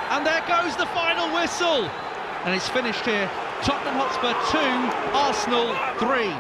And there goes the final whistle. And it's finished here. Tottenham Hotspur 2, Arsenal 3.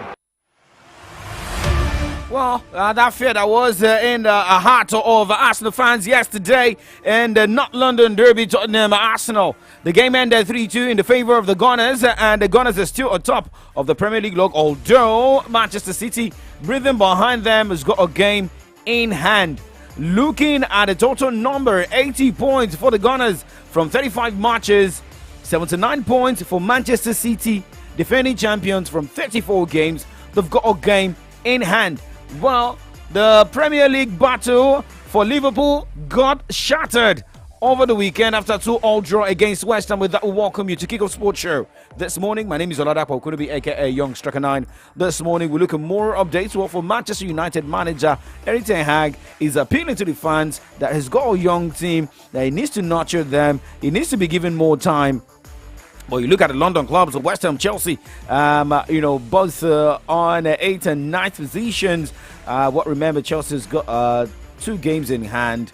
Well, that affair that was in the heart of Arsenal fans yesterday in the North London Derby, Tottenham Arsenal. The game ended 3-2 in the favour of the Gunners, and the Gunners are still atop of the Premier League log, although Manchester City, breathing behind them, has got a game in hand. Looking at the total number, 80 points for the Gunners from 35 matches, 79 points for Manchester City, defending champions from 34 games. They've got a game in hand. Well, the Premier League battle for Liverpool got shattered over the weekend after 2-2 draw against West Ham. With that, we welcome you to Kick Off Sports Show this morning. My name is OLADAPO, could be aka Young Striker 9. This morning, we look at more updates. Well, for Manchester United manager Erik ten Hag is appealing to the fans that he's got a young team, that he needs to nurture them, he needs to be given more time. Well, you look at the London clubs, West Ham, Chelsea, both on 8th and 9th positions. Remember, Chelsea's got 2 games in hand.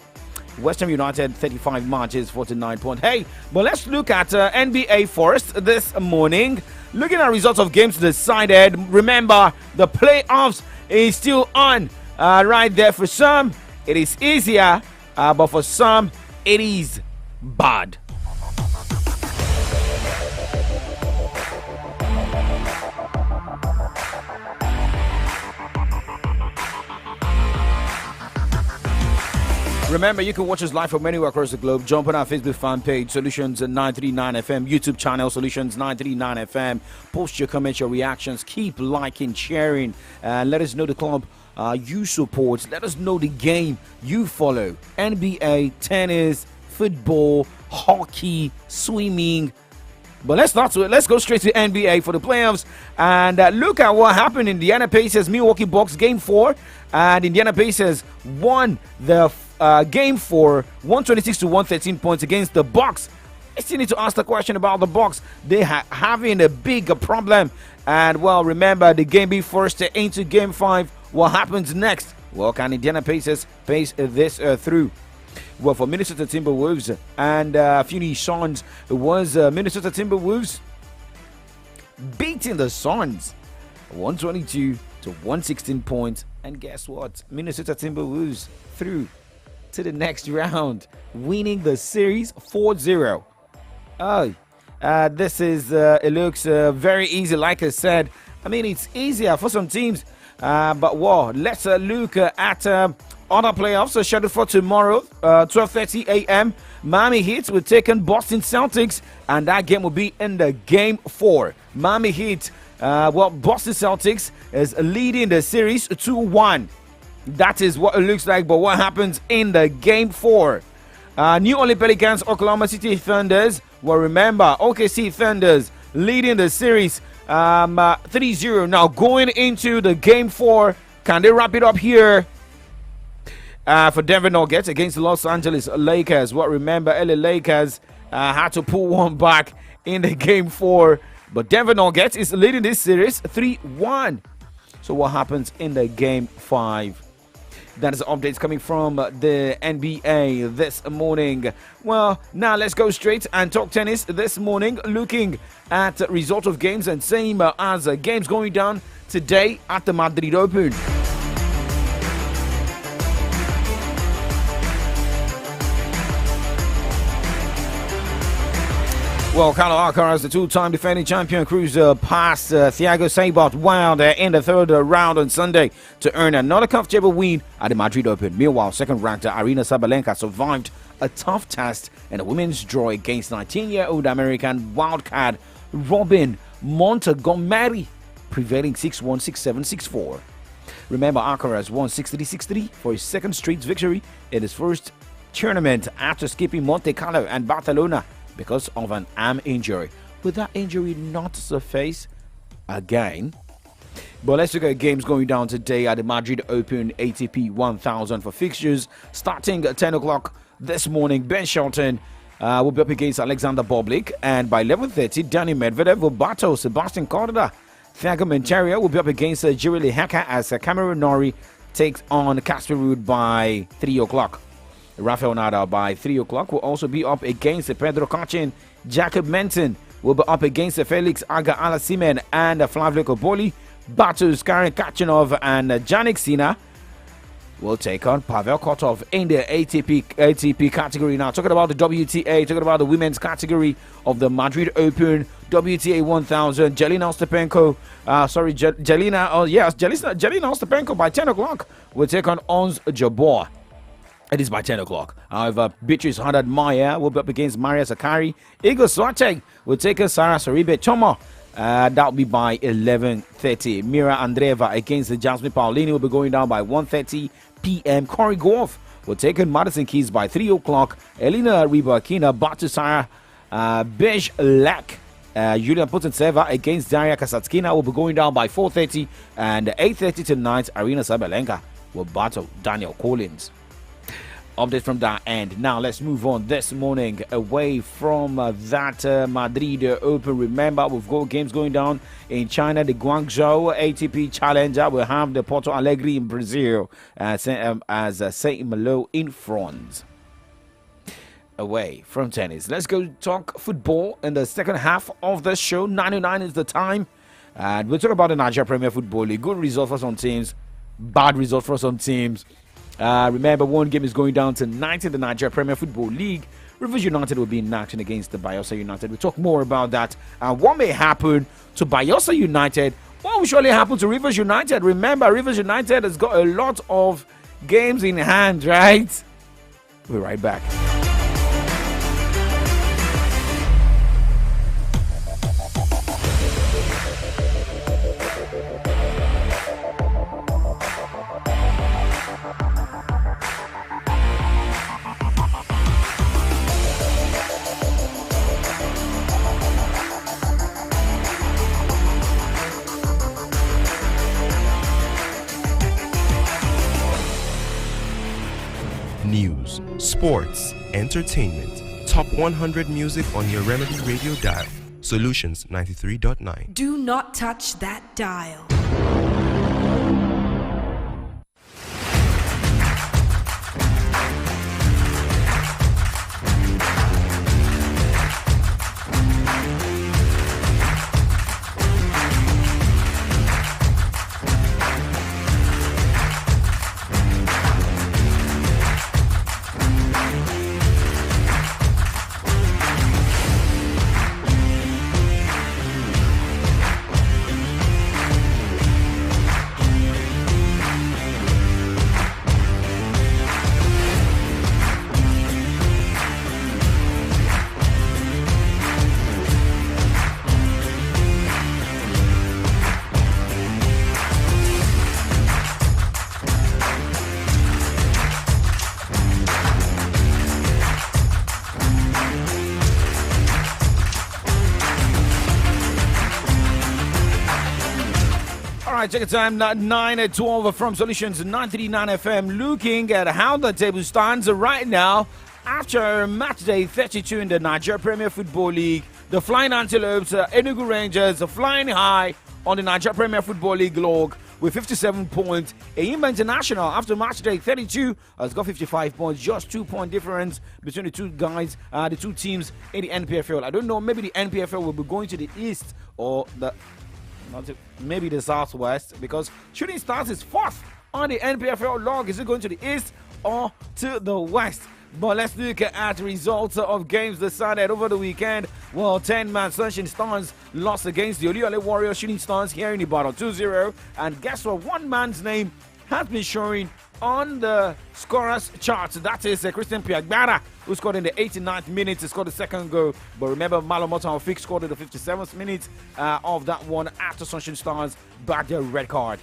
West Ham United, 35 matches, 49 points. Hey, but let's look at NBA first this morning. Looking at results of games decided. Remember, the playoffs is still on. Right there, for some, it is easier, but for some, it is bad. Remember, you can watch us live from anywhere across the globe. Jump on our Facebook fan page, Solutions 939 FM, YouTube channel, Solutions 939 FM. Post your comments, your reactions. Keep liking, sharing, and let us know the club you support. Let us know the game you follow. NBA, tennis, football, hockey, swimming. But let's go straight to NBA for the playoffs and look at what happened in Indiana Pacers Milwaukee Bucks game 4, and Indiana Pacers won the game 4, 126 to 113 points against the Bucks. I still need to ask the question about the Bucks. They having a big problem, and well, remember the game being forced into game 5. What happens next? Well, can Indiana Pacers pace this through? Well, for Minnesota Timberwolves and Phoenix Suns, it was Minnesota Timberwolves beating the Suns 122 to 116 points. And guess what? Minnesota Timberwolves through to the next round, winning the series 4-0. This is, it looks very easy, like I said. I mean, it's easier for some teams. But let's look at other playoffs are scheduled for tomorrow, 12:30 a.m. Miami Heat will take on Boston Celtics, and that game will be in the game 4. Miami Heat, Boston Celtics is leading the series 2-1. That is what it looks like, but what happens in the game 4? New Orleans Pelicans, Oklahoma City Thunders. Well, remember, OKC Thunders leading the series 3-0. Now going into the game 4, can they wrap it up here? For Denver Nuggets against the Los Angeles Lakers. Well, remember, LA Lakers had to pull one back in the game 4, but Denver Nuggets is leading this series 3-1. So what happens in the game 5? That is updates coming from the NBA this morning. Well, now let's go straight and talk tennis this morning, looking at result of games and same as games going down today at the Madrid Open. Well, Carlos Alcaraz, the two-time defending champion, cruised past Thiago Seyboth wild in the 3rd round on Sunday to earn another comfortable win at the Madrid Open. Meanwhile, second-ranked Aryna Sabalenka survived a tough test in a women's draw against 19-year-old American wildcard Robin Montgomery, prevailing 6-1, 6-7, 6-4. Remember, Alcaraz won 6-3, 6-3 for his second straight victory in his first tournament after skipping Monte Carlo and Barcelona because of an arm injury. Will that injury not surface again? But let's look at games going down today at the Madrid Open ATP 1000 for fixtures. Starting at 10 o'clock this morning, Ben Shelton will be up against Alexander Bublik. And by 11:30, Dani Medvedev will battle Sebastian Corda. Thiago Monteiro will be up against Jirili Heka as Cameron Norrie takes on Casper Ruud by 3 o'clock. Rafael Nadal by 3 o'clock will also be up against Pedro Cachin. Jacob Menton will be up against Felix Aga-Alasimen and Flavio Koboli. Battles Karen Kachinov and Jannik Sinner will take on Pavel Kotov in the ATP category. Now, talking about the WTA, talking about the women's category of the Madrid Open, WTA 1000, Jelena Ostapenko by 10 o'clock will take on Ons Jabeur. It is by 10 o'clock. However, Beatrice Haddad-Maia will be up against Maria Sakkari. Igor Swiatek will take on Sarah Saribe Choma. That will be by 11:30. Mira Andreeva against Jasmine Paolini will be going down by 1:30 p.m. Corey Goff will take on Madison Keys by 3 o'clock. Elena Rybakina, Batusara Bezlak. Julia Putintseva against Daria Kasatskina will be going down by 4:30. And 8:30 tonight, Arina Sabalenka will battle Daniel Collins. Update from that end. Now let's move on this morning away from that Madrid Open. Remember, we've got games going down in China. The Guangzhou ATP Challenger will have the Porto Alegre in Brazil as Saint Malo in front. Away from tennis, let's go talk football in the second half of the show. 9:09 is the time, and we'll talk about the Nigeria Premier Football League. Good result for some teams, bad result for some teams. Remember, one game is going down tonight in the Nigeria Premier Football League. Rivers United will be in action against the Bayelsa United. We'll talk more about that and what may happen to Bayelsa United. What will surely happen to Rivers United? Remember, Rivers United has got a lot of games in hand, right? We'll be right back. News, sports, entertainment, top 100 music on your Remedy Radio dial. Solutions 93.9. Do not touch that dial. Check the time, 9:12 from Solutions 939 FM. Looking at how the table stands right now after match day 32 in the Nigeria Premier Football League. The Flying Antelopes, Enugu Rangers, flying high on the Nigeria Premier Football League log with 57 points. Eyimba International, after match day 32, has got 55 points. Just 2-point difference between the two guys, the two teams in the NPFL. I don't know, maybe the NPFL will be going to the east or maybe the southwest, because Shooting Stars is fourth on the NPFL log. Is it going to the east or to the west? But let's look at results of games decided over the weekend. Well, 10-man Sunshine Stars lost against the Oliole Warriors Shooting Stars here in Ibadan 2-0. And guess what? One man's name has been showing on the scorers chart. That is Christian Piagbara, who scored in the 89th minute. He scored the second goal. But remember, Malomota Ofik scored in the 57th minute of that one after Sunshine Stars bagged their red card.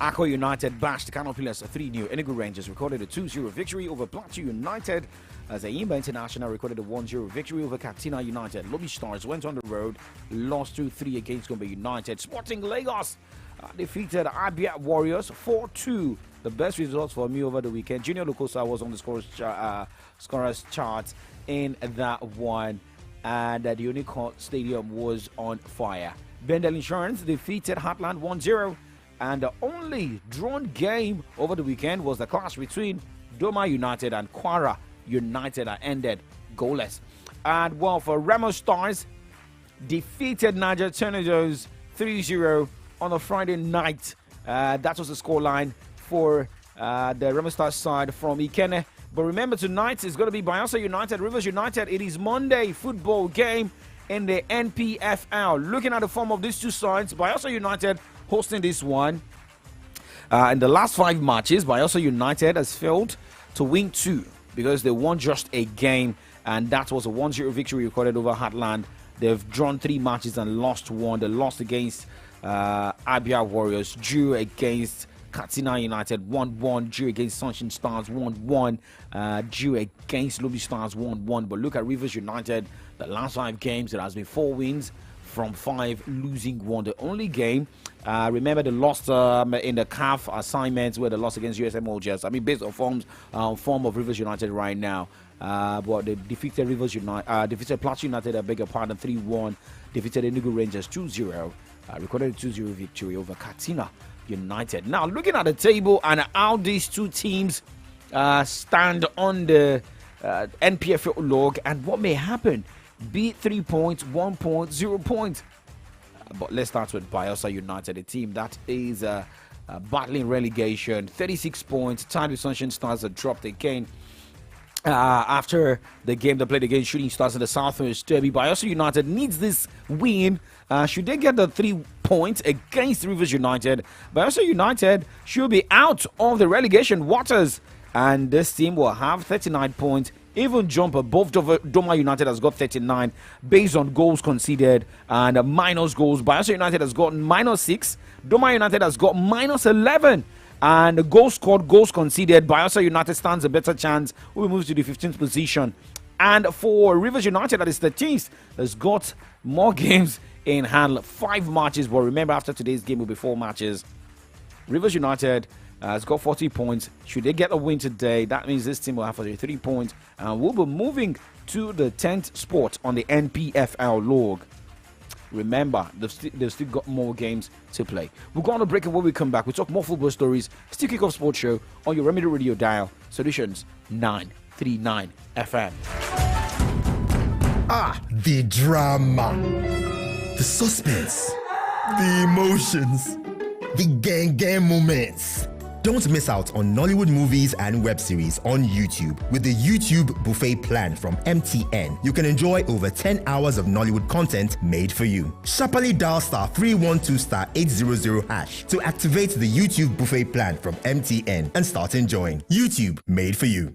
Akko United bashed Kano Pillars 3-0. Enugu Rangers recorded a 2-0 victory over Plateau United, as Eyimba International recorded a 1-0 victory over Katsina United. Lobby Stars went on the road, lost 2-3 against Gombe United. Sporting Lagos defeated Abia Warriors 4-2. The best results for me over the weekend. Junior Lukosa was on the scorers chart in that one, and the Unicorn Stadium was on fire. Bendel Insurance defeated Heartland 1-0. And the only drawn game over the weekend was the clash between Doma United and Kwara United are ended goalless. And well, for Remo Stars, defeated Niger Tornadoes 3-0 on a Friday night. That was the scoreline for the Remo Stars side from Ikene. But remember, tonight is going to be Bayelsa United, Rivers United. It is Monday football game in the NPFL. Looking at the form of these two sides, Bayelsa United hosting this one. In the last 5 matches, Bayelsa United has failed to win 2 because they won just a game, and that was a 1-0 victory recorded over Heartland. They've drawn 3 matches and lost 1. They lost against Abia Warriors, drew against Katsina United 1-1, drew against Sunshine Stars 1-1, drew against Lobby Stars 1-1. But look at Rivers United, the last 5 games, there has been 4 wins from 5, losing 1. The only game, remember they lost in the CAF assignments where they lost against USM Algiers. I mean, based on form of Rivers United right now. But they defeated defeated Plateau United, I beg your pardon, 3-1. Defeated Enugu Rangers 2-0. Recorded a 2-0 victory over Katsina United. Now, looking at the table and how these two teams stand on the NPFL log and what may happen. Be 3 points, 1 point, 0 points. But let's start with Bayelsa United, a team that is battling relegation. 36 points. Tied with Sunshine Stars that dropped again. After the game they played against Shooting Stars in the Southwest Derby, Bayelsa United needs this win. Should they get the 3 points against Rivers United, Bayelsa United should be out of the relegation waters, and this team will have 39 points, even jump above Doma United has got 39 based on goals conceded and minus goals. Bayelsa United has got -6, Doma United has got -11. And goals scored, goals conceded, Bayelsa United stands a better chance. We move to the 15th position. And for Rivers United, that is 13th, has got more games in hand, 5 matches. But remember, after today's game will be 4 matches. Rivers United has got 40 points. Should they get a win today, that means this team will have 43 points. And we'll be moving to the 10th spot on the NPFL log. Remember, they've still got more games to play. We're going to break, and when we come back, we'll talk more football stories. Still Kick Off Sports Show on your Remedy Radio dial. Solutions 939 FM. The drama, the suspense, the emotions, the gang moments. Don't miss out on Nollywood movies and web series on YouTube with the YouTube Buffet plan from MTN. You can enjoy over 10 hours of Nollywood content made for you. Sharply dial *312*800# to activate the YouTube Buffet plan from MTN and start enjoying. YouTube made for you.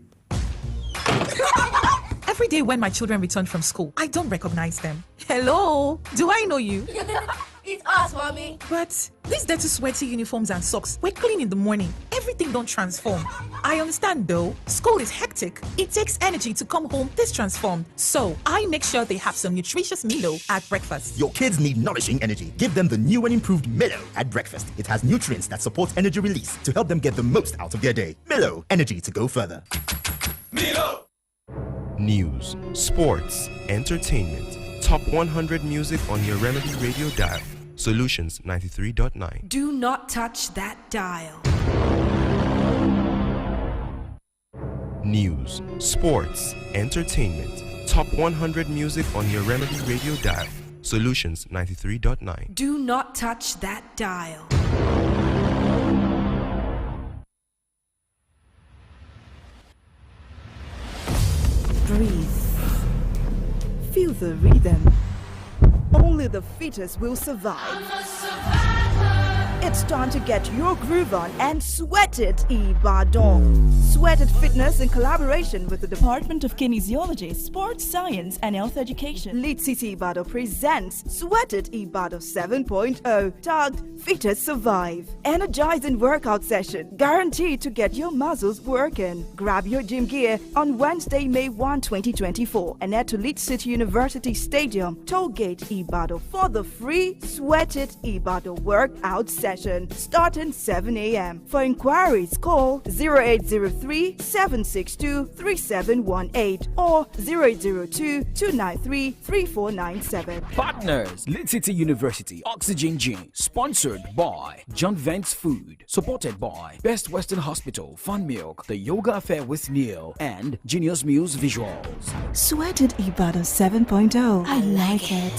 Every day when my children return from school, I don't recognize them. Hello, do I know you? It's us, mommy. But these dirty, sweaty uniforms and socks, we're clean in the morning. Everything don't transform. I understand though, school is hectic. It takes energy to come home this transformed. So I make sure they have some nutritious Milo at breakfast. Your kids need nourishing energy. Give them the new and improved Milo at breakfast. It has nutrients that support energy release to help them get the most out of their day. Milo, energy to go further. Milo! News, sports, entertainment. Top 100 music on your Remedy Radio dial. Solutions 93.9. Do not touch that dial. News, sports, entertainment. Top 100 music on your Remedy Radio dial. Solutions 93.9. Do not touch that dial. Breathe. Feel the rhythm. Only the fittest will survive. It's time to get your groove on and sweat it, Ibadan. Sweat It Fitness in collaboration with the Department of Kinesiology, Sports Science and Health Education. Lead City Ibadan presents Sweat It Ibadan 7.0, tagged Fit It Survive. Energizing workout session, guaranteed to get your muscles working. Grab your gym gear on Wednesday, May 1, 2024, and head to Lead City University Stadium, Tollgate, Ibadan for the free Sweat It Ibadan workout session. session starting 7 a.m. For inquiries, call 0803 762 3718 or 0802 293 3497. Partners, Lead City University, Oxygen Gin, sponsored by John Vance Food, supported by Best Western Hospital, Fun Milk, The Yoga Affair with Neil, and Genius Muse Visuals. Sweated Ibadan 7.0. I like it.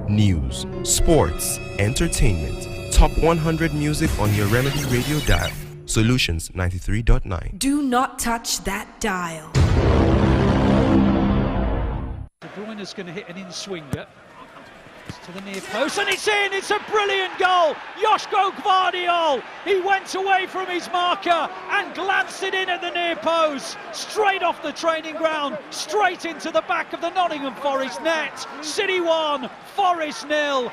News, sports, entertainment, top 100 music on your Remedy Radio dial. Solutions 93.9. Do not touch that dial. De Bruyne's going to hit an in-swinger. It's to the near post, and it's in! It's a brilliant goal! Joško Gvardiol! He went away from his marker and glanced it in at the near post. Straight off the training ground, straight into the back of the Nottingham Forest net. City 1, Forest 0.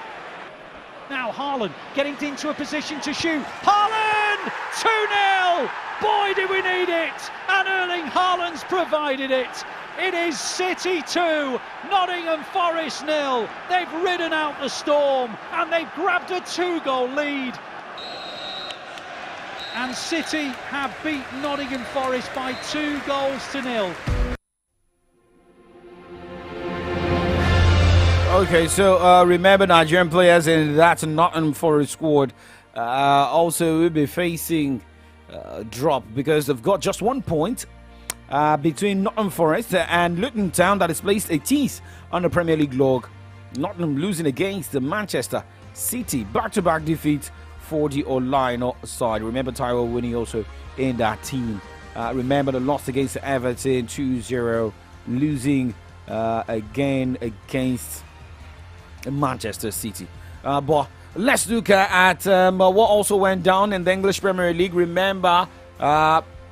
Now Haaland getting into a position to shoot. Haaland! 2-0! Boy, did we need it! And Erling Haaland's provided it. It is City 2, Nottingham Forest 0. They've ridden out the storm and they've grabbed a 2-goal lead. And City have beat Nottingham Forest by 2-0. Okay, so remember Nigerian players in that Nottingham Forest squad also will be facing drop because they've got just 1 point between Nottingham Forest and Luton Town that is placed 18th on the Premier League log. Nottingham losing against the Manchester City. Back-to-back defeats for the Olino side. Remember Tyrell winning also in that team. Remember the loss against Everton 2-0. Losing again against Manchester City. But let's look at what also went down in the English Premier League. Remember,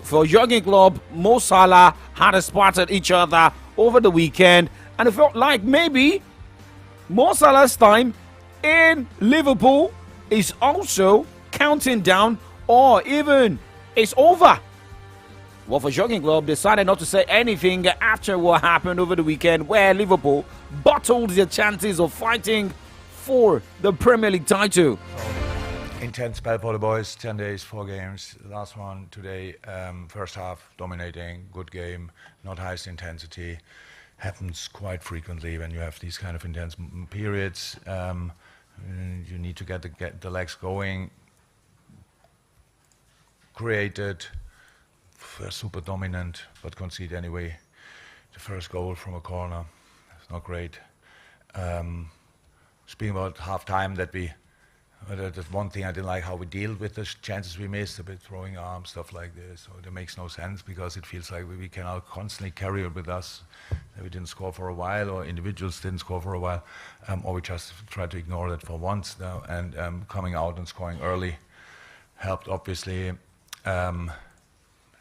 for Jurgen Klopp, Mo Salah had a spot at each other over the weekend, and it felt like maybe Mo Salah's time in Liverpool is also counting down, or even it's over. Well, for Jurgen Klopp, decided not to say anything after what happened over the weekend, where Liverpool bottled their chances of fighting for the Premier League title. Intense spell for the boys, 10 days, 4 games. The last one today, first half dominating, good game, not highest intensity. Happens quite frequently when you have these kind of intense periods. You need to get the legs going. Created, super dominant, but concede anyway. The first goal from a corner, it's not great. Speaking about half time, that's one thing I didn't like, how we deal with the chances we missed, a bit throwing arms, stuff like this. So it makes no sense because it feels like we can constantly carry it with us. We didn't score for a while, or individuals didn't score for a while, or we just tried to ignore that for once now. And coming out and scoring early helped, obviously.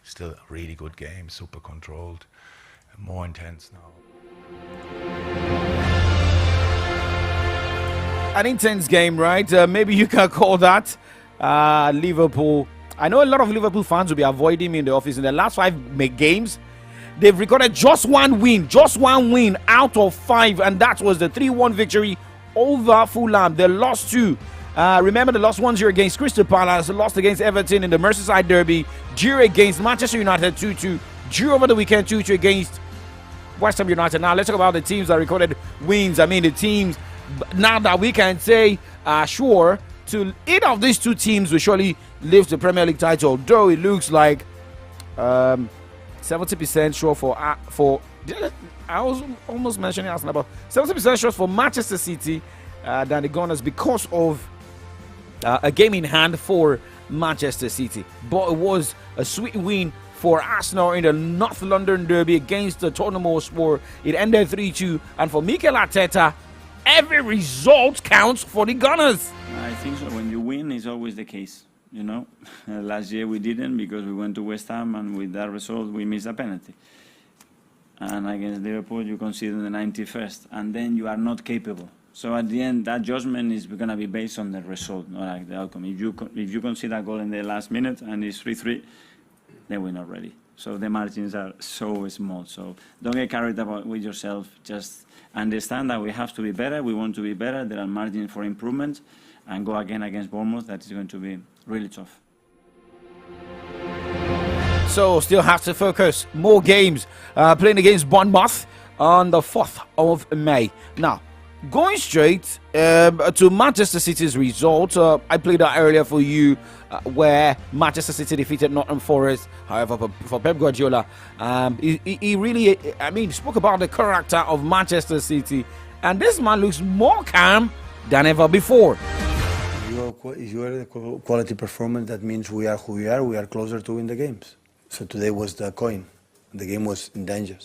Still a really good game, super controlled, more intense now. An intense game, right? Maybe you can call that. Liverpool. I know a lot of Liverpool fans will be avoiding me in the office. In the last 5 games, they've recorded just one win out of 5, and that was the 3-1 victory over Fulham. They lost 2. Remember the last 1-0 against Crystal Palace, lost against Everton in the Merseyside Derby, drew against Manchester United 2-2, drew over the weekend 2-2 against West Ham United. Now let's talk about the teams that recorded wins. I mean the teams now that we can say sure to either of these 2 teams will surely lift the Premier League title, though it looks like 70% sure for I was almost mentioning Arsenal, about 70% sure for Manchester City than the Gunners because of a game in hand for Manchester City. But it was a sweet win for Arsenal in the North London Derby against the Tottenham Hotspur. It ended 3-2, and for Mikel Arteta, every result counts for the Gunners. I think so. When you win, it's always the case. You know, last year we didn't because we went to West Ham, and with that result we missed a penalty. And against Liverpool, you concede in the 91st, and then you are not capable. So at the end, that judgment is going to be based on the result, not like the outcome. If you concede a goal in the last minute and it's 3-3, then we're not ready. So the margins are so small. So don't get carried away with yourself. Just understand that we have to be better. We want to be better. There are margins for improvement. and go again against Bournemouth. That is going to be really tough. So still have to focus. More games playing against Bournemouth on the 4th of May. Now, going straight to Manchester City's result. I played that earlier for you where Manchester City defeated Nottingham Forest. However, for Pep Guardiola, he really, spoke about the character of Manchester City. And this man looks more calm than ever before. If you are a quality performance, that means we are who we are. We are closer to win the games. So today was the coin. The game was in danger.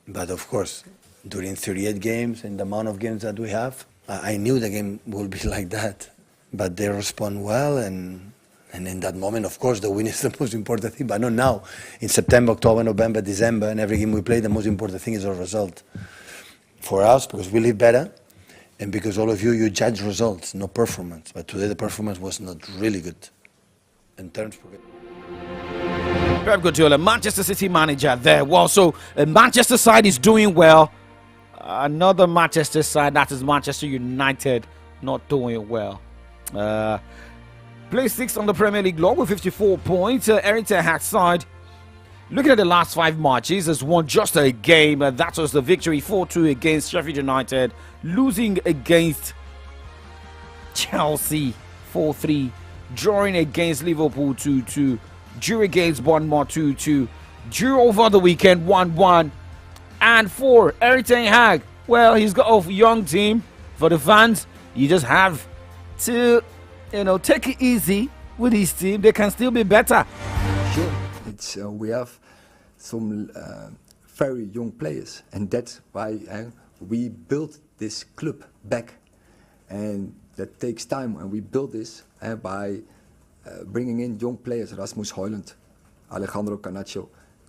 But of course, during 38 games and the amount of games that we have, I knew the game would be like that. But they respond well, and in that moment, of course, the win is the most important thing. But not now. In September, October, November, December, and every game we play, the most important thing is our result. For us, because we live better, and because all of you judge results, not performance. But today the performance was not really good in terms of... Pep Guardiola, Manchester City manager there. Well, so Manchester side is doing well. Another Manchester side, that is Manchester United, not doing well. Place 6 on the Premier League log with 54 points. Erik ten Hag's side, looking at the last 5 matches, has won just a game. That was the victory 4-2 against Sheffield United, losing against Chelsea 4-3, drawing against Liverpool 2-2. Drew against Bournemouth 2-2. Drew over the weekend 1-1. And for Erik ten Hag, well, he's got a young team. For the fans, you just have to, take it easy with his team. They can still be better. Sure, it's we have some very young players, and that's why we built this club back, and that takes time. And we built this by bringing in young players, Rasmus Højlund, Alejandro Garnacho,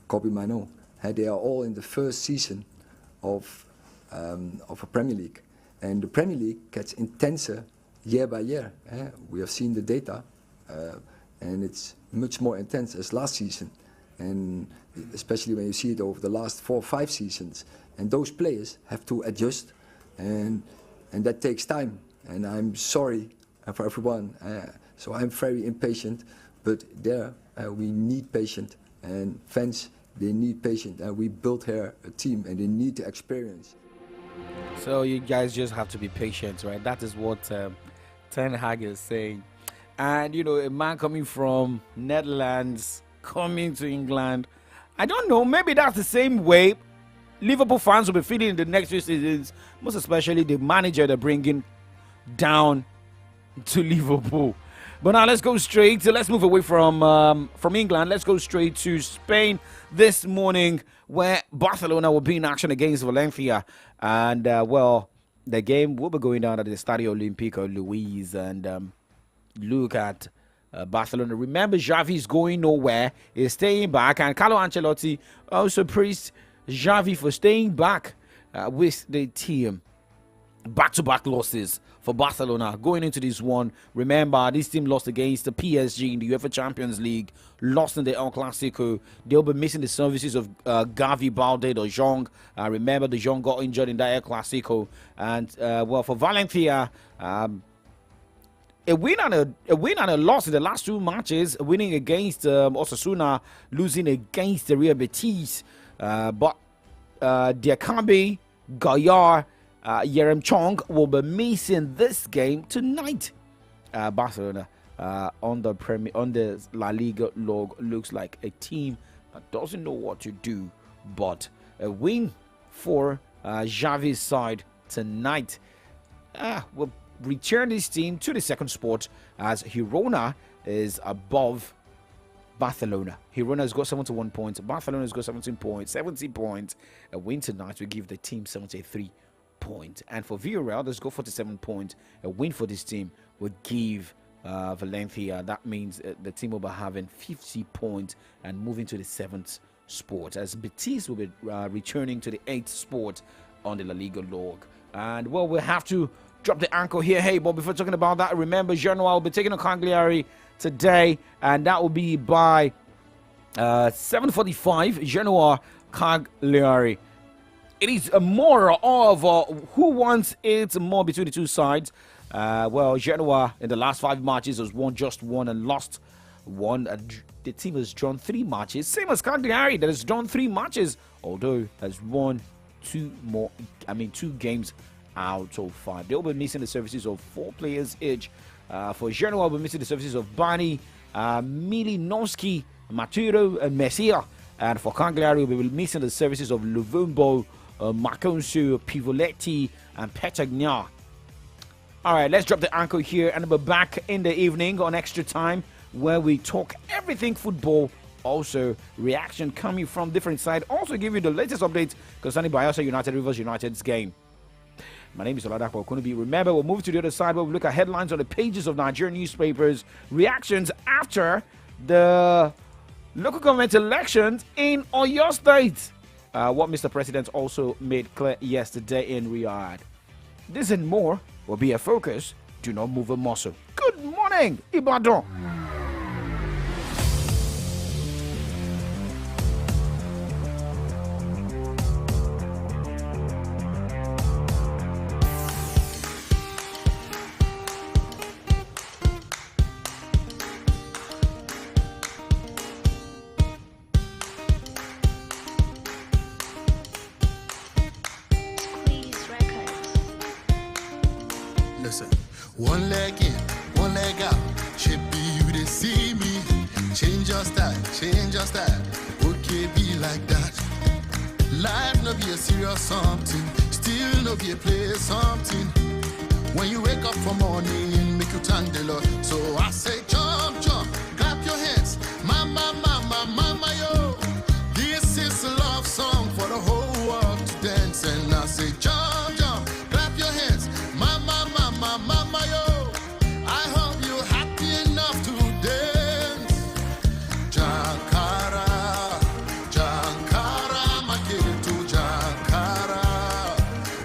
Kobbie Mainoo. They are all in the first season of a Premier League. And the Premier League gets intenser year by year. We have seen the data, and it's much more intense as last season. And especially when you see it over the last 4 or 5 seasons. And those players have to adjust, and that takes time. And I'm sorry for everyone. So I'm very impatient, but there we need patience, and fans, they need patience, and we built here a team, and they need the experience. So you guys just have to be patient, right? That is what Ten Hag is saying. And a man coming from Netherlands, coming to England, I don't know, maybe that's the same way Liverpool fans will be feeling in the next few seasons, most especially the manager they're bringing down to Liverpool. But now let's go straight. Let's move away from England. Let's go straight to Spain this morning, where Barcelona will be in action against Valencia. And, the game will be going down at the Estadio Olímpico Luis. And look at Barcelona. Remember, Xavi is going nowhere. He's staying back. And Carlo Ancelotti also praised Xavi for staying back with the team. Back-to-back losses for Barcelona going into this one. Remember, this team lost against the PSG in the UEFA Champions League, lost in the El Clasico. They'll be missing the services of Gavi, Balde, De Jong. Remember, De Jong got injured in that El Clasico. And, for Valencia, a win and a loss in the last 2 matches, winning against Osasuna, losing against the Real Betis. But Diakabi, Gaillard, Yerem Chong will be missing this game tonight. Barcelona on the La Liga log looks like a team that doesn't know what to do, but a win for Xavi's side tonight will return this team to the second spot, as Girona is above Barcelona. Girona has got 71 points. Barcelona has got 17 points. 70 points. A win tonight will give the team 73 points. And for Villarreal, let's go 47 points. A win for this team will give Valencia. That means the team will be having 50 points and moving to the 7th spot, as Betis will be returning to the 8th spot on the La Liga log. And well, we'll have to drop the anchor here. Hey, but before talking about that, remember Genoa will be taking on Cagliari today, and that will be by 7:45. Genoa Cagliari. It is more of who wants it more between the two sides. Well, Genoa in the last 5 matches has won just one and lost one. The team has drawn 3 matches, same as Cagliari that has drawn 3 matches, although has won 2 games out of 5. They'll be missing the services of 4 players each. For Genoa, we'll be missing the services of Bani, Milinowski, Maturo, and Messia. And for Cagliari, we will be missing the services of Luvumbo, Maconsu, Pivoletti, and Petagna. All right, let's drop the anchor here, and we'll be back in the evening on Extra Time, where we talk everything football. Also, reaction coming from different sides. Also, give you the latest updates concerning Bayelsa United Rivers United's game. My name is OLADAPO Okunubi. Remember, we'll move to the other side where we look at headlines on the pages of Nigerian newspapers, reactions after the local government elections in Oyo State. What Mr. President also made clear yesterday in Riyadh. This and more will be a focus. Do not move a muscle. Good morning, Ibadan. Listen, one leg in, one leg out. Should be you to see me. Change your style, change your style. Okay, be like that. Life no be a serious something. Still no be a play something. When you wake up for morning, make you thank the Lord. So I say jump, jump, clap your hands. Mama, mama, mama, yo. This is a love song for the whole world to dance. And I say jump, jump, clap your hands. Mama, mama, mama, yo. I hope you're happy enough to dance. Jankara, Jankara, maketo Jankara.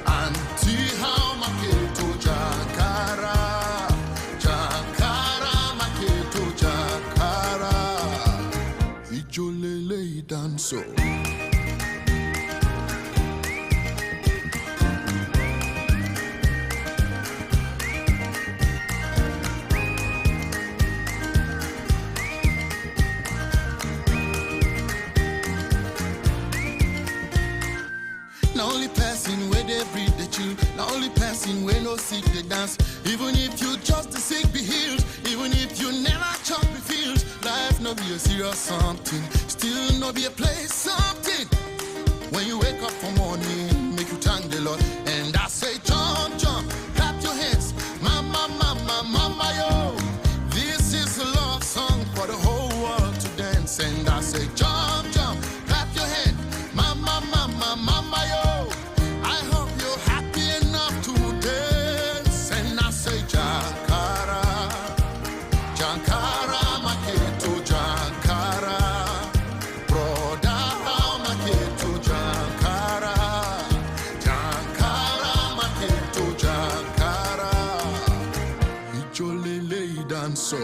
Auntie, how maketo Jankara. Jankara, maketo Jankara. Ijolele danso. Not only person where they breathe the chill, not only person where no sick they dance. Even if you just the sick be healed, even if you never chop the field, life no be a serious something, still no be a place something. When you wake up for morning, make you thank the Lord, and I say jump, jump, clap your hands, mama, mama, mama, yo. This is a love song for the whole world to dance, and I say jump, jump, clap your hand, mama, mama, mama, yo. I hope you're happy enough to dance, and I say Jankara, Jankara, maketo Jankara, brother, maketo Jankara, Jankara, maketo Jankara, ijolele danso.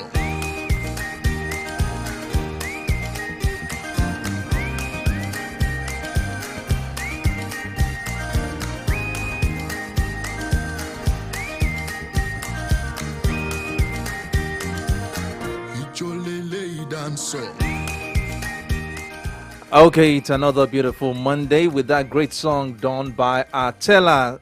Okay, it's another beautiful Monday with that great song done by Artella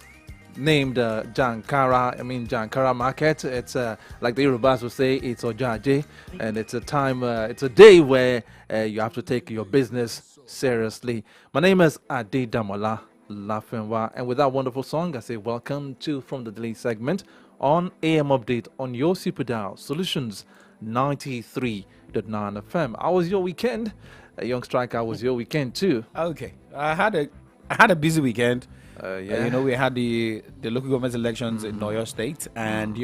named Jankara Market. It's like the Yorubas will say, it's Ojaje, and it's a time, it's a day where you have to take your business seriously. My name is Ade Damola Lafenwa, and with that wonderful song, I say welcome to From the Daily segment on AM Update on your Super Dial Solutions 93.9 FM. How was your weekend? Young Striker, how was your weekend too? Okay, I had a busy weekend. Yeah. We had the local government elections in Oyo State, and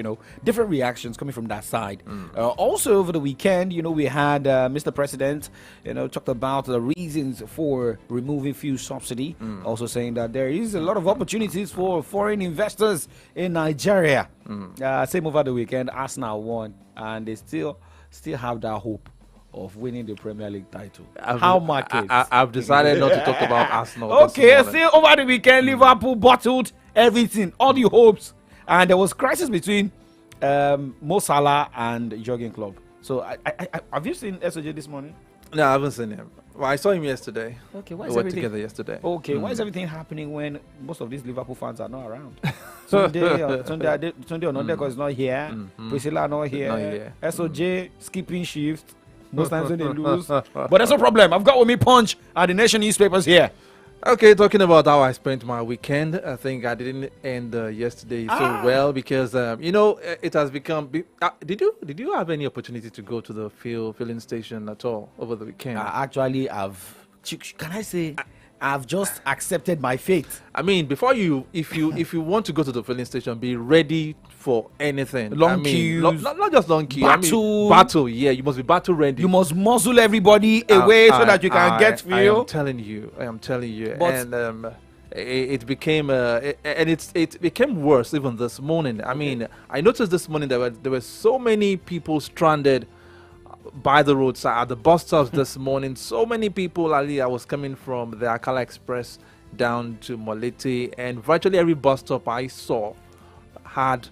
different reactions coming from that side. Also over the weekend, we had Mr. President, talked about the reasons for removing fuel subsidy. Also saying that there is a lot of opportunities for foreign investors in Nigeria. Same over the weekend, Arsenal won, and they still have that hope of winning the Premier League title. I've decided not to talk about Arsenal. Okay, still over the weekend, Liverpool bottled everything, all the hopes, and there was crisis between Mo Salah and Jurgen Klopp. So have you seen SOJ this morning? No, I haven't seen him. Well, I saw him yesterday. Okay, we were together yesterday. Okay, why is everything happening when most of these Liverpool fans are not around? Sunday or Nonde is not here. Priscilla not here. Not here. SOJ skipping shift. Most times when they lose. But there's no problem. I've got with me Punch and the Nation newspapers here. Okay, talking about how I spent my weekend, I think I didn't end yesterday so well because it has become. Did you have any opportunity to go to the filling station at all over the weekend? Actually, can I say? I've just accepted my fate. I mean, before if you want to go to the filling station, be ready for anything. Long queues, not just long queues. Battle. Yeah, you must be battle ready. You must muzzle everybody away so that you can get fuel. I am telling you. But and it became it became worse even this morning. I mean, I noticed this morning there were so many people stranded by the roadside at the bus stops this morning. So many people. I was coming from the Akala Express down to Molete, and virtually every bus stop I saw had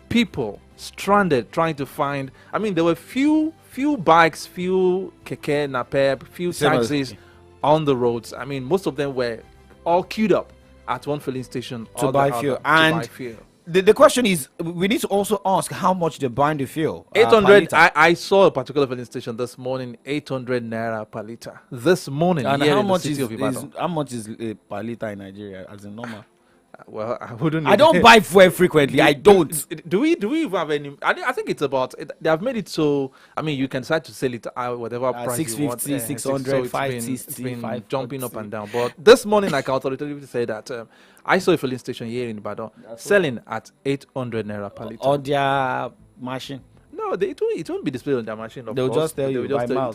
people stranded trying to find. I mean, there were few bikes, few keke napep, few taxis on the roads. I mean, most of them were all queued up at one filling station to buy fuel. The question is, we need to also ask how much they buy the fuel. 800. I saw a particular filling station this morning, 800 naira per liter. This morning, and here how in much the city of Ibadan. how much is a per liter in Nigeria as in normal? Well, I wouldn't. I don't buy fuel frequently. I don't. Do we have any? I think it's about. They have made it so. I mean, you can decide to sell it whatever price 650, you want. 600, 560, it's been 540. Jumping up and down. But this morning, I can authoritatively say that I saw a filling station here in Ibadan selling at 800 naira per liter on their machine. No, it won't be displayed on their machine. They'll just tell you by mouth.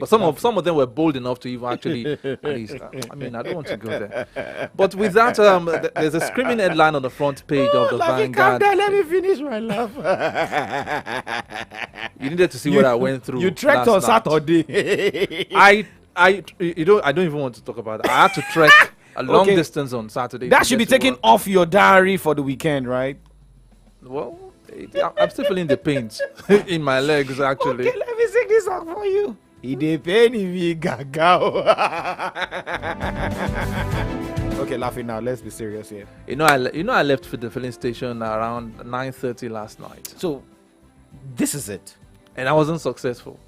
But some of them were bold enough to even actually. At least, I mean, I don't want to go there. But with that, there's a screaming headline on the front page of the Vanguard. Let me finish my laugh. You needed to see what I went through. You trekked on Saturday. I don't even want to talk about it. I had to trek a long distance on Saturday. That should be taken off your diary for the weekend, right? Well, I'm still feeling the pains in my legs, actually. Okay, let me sing this song for you. Okay, laughing now. Let's be serious here. I left for the filling station around 9:30 last night. So, this is it, and I wasn't successful.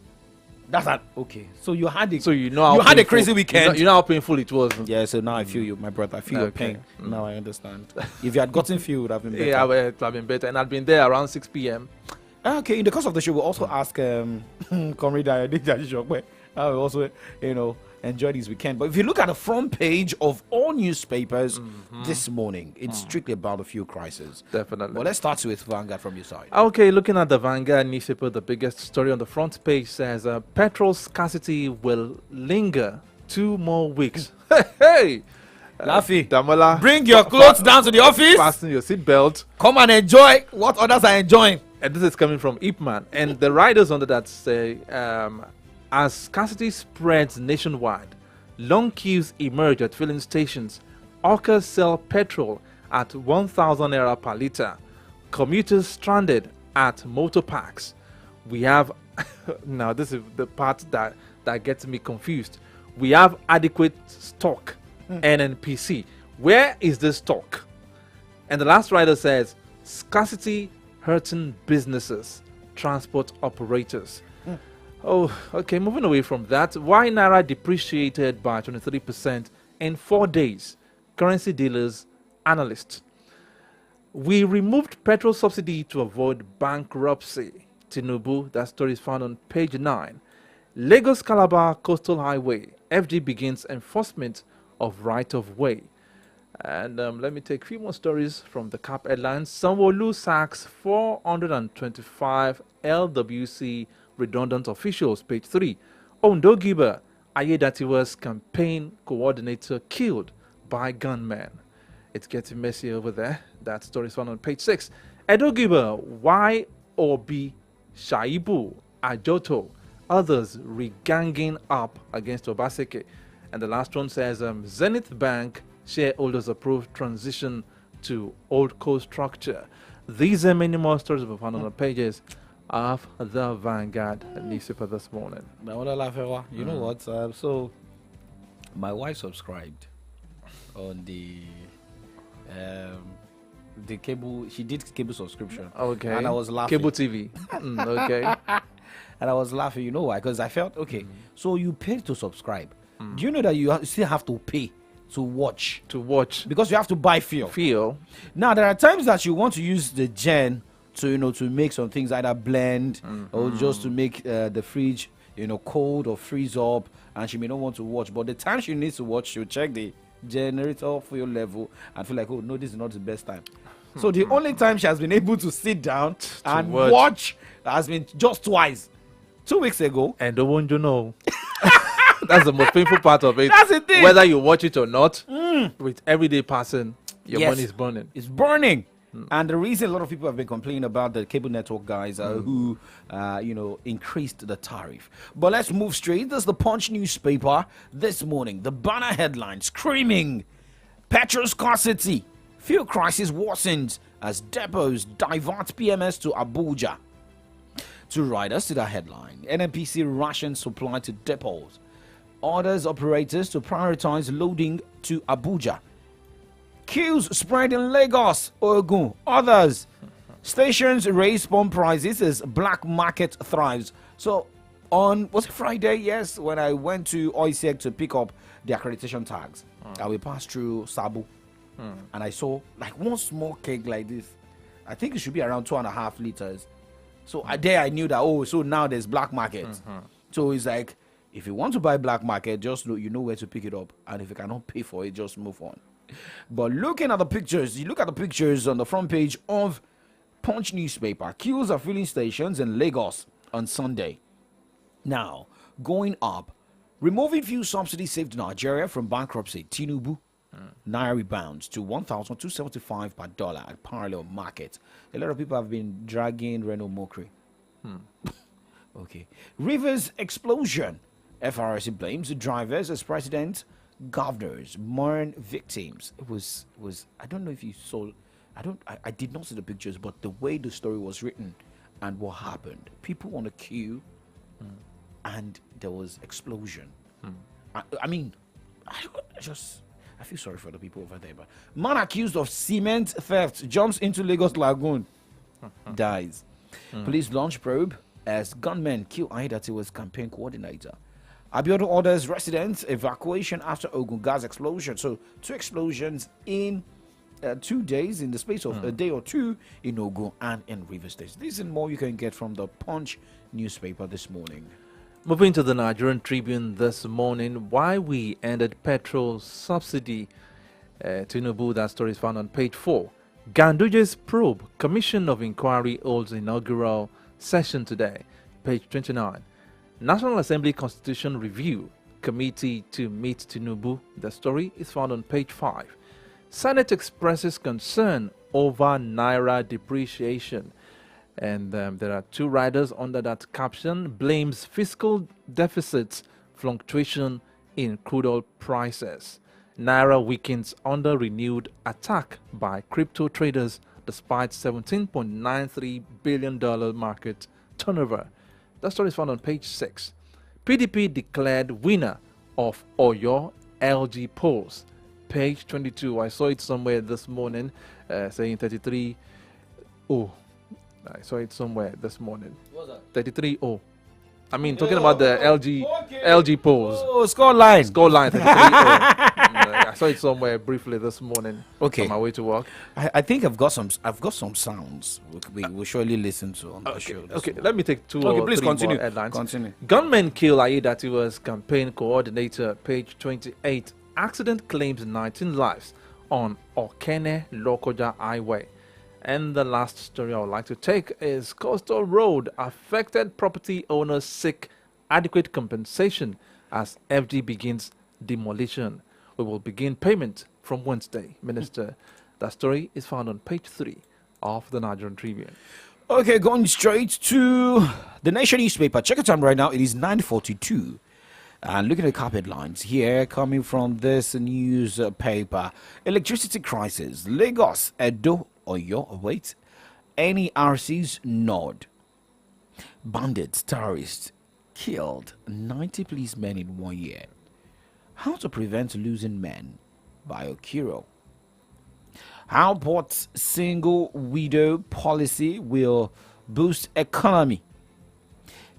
That's not okay. So you had had a crazy weekend. You know how painful it was. Yeah. So now I feel you, my brother. I feel your pain. Now I understand. If you had gotten fuel, it would have been better. Yeah, it would have been better, and I'd been there around 6 p.m. Okay. In the course of the show, we'll also ask Comrade Ayodele. I will also, enjoy this weekend. But if you look at the front page of all newspapers this morning, it's strictly about the fuel crisis. Definitely. Well, let's start with Vanguard from your side. Okay, looking at the Vanguard newspaper, the biggest story on the front page says petrol scarcity will linger 2 more weeks. Hey! Laffy, Damola, bring your clothes down to the office. Fasten your seatbelt. Come and enjoy what others are enjoying. And this is coming from Ipman. And the writers under that say, as scarcity spreads nationwide, long queues emerge at filling stations. Hawkers sell petrol at 1,000 naira per liter. Commuters stranded at motor parks. We have now this is the part that gets me confused. We have adequate stock. NNPC. Where is this stock? And the last writer says scarcity hurting businesses, transport operators. Oh, okay, moving away from that. Why Naira depreciated by 23% in 4 days? Currency dealers, analysts. We removed petrol subsidy to avoid bankruptcy. Tinubu, that story is found on page 9. Lagos Calabar Coastal Highway. FD begins enforcement of right-of-way. And let me take a few more stories from the CAP headlines. Sanwo-Olu sacks 425 LWC redundant officials, page 3. Ondo Giba, Ayedatiwa's campaign coordinator killed by gunmen. It's getting messy over there. That story is found on page 6. Edo Giba, Y or B, Shaibu, Ajoto, others reganging up against Obaseke. And the last one says Zenith Bank shareholders approve transition to old co structure. These and many more stories will be found on the pages of the Vanguard newspaper this morning. You know what? So, my wife subscribed on the cable. She did cable subscription. Okay. And I was laughing. Cable TV. Okay. And I was laughing. You know why? Because I felt okay. So you paid to subscribe. Do you know that you still have to pay to watch? Because you have to buy fuel. Now there are times that you want to use the gen to to make some things either blend or just to make the fridge cold or freeze up, and she may not want to watch. But the time she needs to watch, she'll check the generator fuel level and feel like, oh no, this is not the best time. So the only time she has been able to sit down and watch has been just twice. 2 weeks ago. And don't want you know. That's the most painful part of it. That's the thing. Whether you watch it or not, with everyday person, your money is burning. It's burning. And the reason a lot of people have been complaining about the cable network guys who, increased the tariff. But let's move straight. This is the Punch newspaper this morning. The banner headline screaming, petrol scarcity, fuel crisis worsens as depots divert PMS to Abuja. Two riders to that headline. NNPC ration supply to depots. Orders operators to prioritize loading to Abuja. Queues spread in Lagos, Ogun, others. Stations raise pump prices as black market thrives. So was it Friday? Yes, when I went to OISEC to pick up the accreditation tags, I will pass through Sabu, and I saw like one small keg like this. I think it should be around 2.5 liters. So there I knew that, so now there's black market. So it's like, if you want to buy black market, just know where to pick it up. And if you cannot pay for it, just move on. But looking at the pictures, you look at the pictures on the front page of Punch newspaper. Queues at filling stations in Lagos on Sunday. Now, going up, removing fuel subsidy saved Nigeria from bankruptcy. Tinubu, Naira rebounds to 1,275 per dollar at parallel market. A lot of people have been dragging Renault Mokri. Okay. Rivers explosion. FRC blames the drivers as president. Governors mourn victims. It was I don't know if you saw. I did not see the pictures, but the way the story was written and what happened. People on a queue, and there was explosion. I mean, I feel sorry for the people over there. But man accused of cement theft jumps into Lagos Lagoon, dies. Police launch probe as gunmen kill Aidatiwa's campaign coordinator. Abiodun orders residents evacuation after Ogun gas explosion. So 2 explosions in 2 days, in the space of a day or two in Ogun and in Rivers State. This and more you can get from the Punch newspaper this morning. Moving to the Nigerian Tribune this morning, why we ended petrol subsidy. Tinubu, that story is found on page 4. Ganduje's probe, Commission of Inquiry holds inaugural session today, page 29. National Assembly Constitution Review Committee to meet Tinubu. The story is found on page 5. Senate expresses concern over Naira depreciation. And there are 2 riders under that caption. Blames fiscal deficits, fluctuation in crude oil prices. Naira weakens under renewed attack by crypto traders despite $17.93 billion market turnover. That story is found on page 6. PDP declared winner of Oyo LG polls. Page 22. I saw it somewhere this morning saying 33. Oh, I saw it somewhere this morning. What's that? 33-0. I mean, talking about the LG polls. Oh, score line. Score line 33-0. I saw it somewhere briefly this morning. Okay. On my way to work. I think I've got some sounds we will surely listen to on the show. Okay, let me take 2 or please 3 continue. more headlines. Continue. Gunmen kill Aidatiwa's campaign coordinator, page 28. Accident claims 19 lives on Okene Lokoja Highway. And the last story I would like to take is Coastal Road. Affected property owners seek adequate compensation as FG begins demolition. We will begin payment from Wednesday, Minister. That story is found on page 3 of the Nigerian Tribune. Okay, going straight to the Nation newspaper. Check the time right now. It is 9:42. And look at the carpet lines here coming from this newspaper. Electricity crisis. Lagos, Edo, Oyo, wait. NERC's nod. Bandits, terrorists killed 90 policemen in 1 year. How to prevent losing men by Okiro. How Port's single widow policy will boost economy.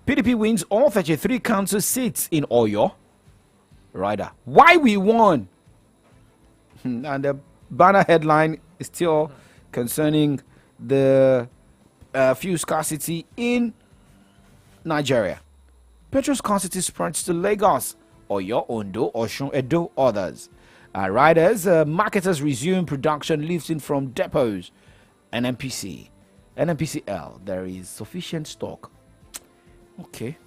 PDP wins all 33 council seats in Oyo. Rider, why we won? And the banner headline is still concerning the fuel scarcity in Nigeria. Petrol scarcity spreads to Lagos, Oyo, Ondo, Osun, Edo, others. Riders, marketers resume production lifting from depots. NNPCL, there is sufficient stock. Okay.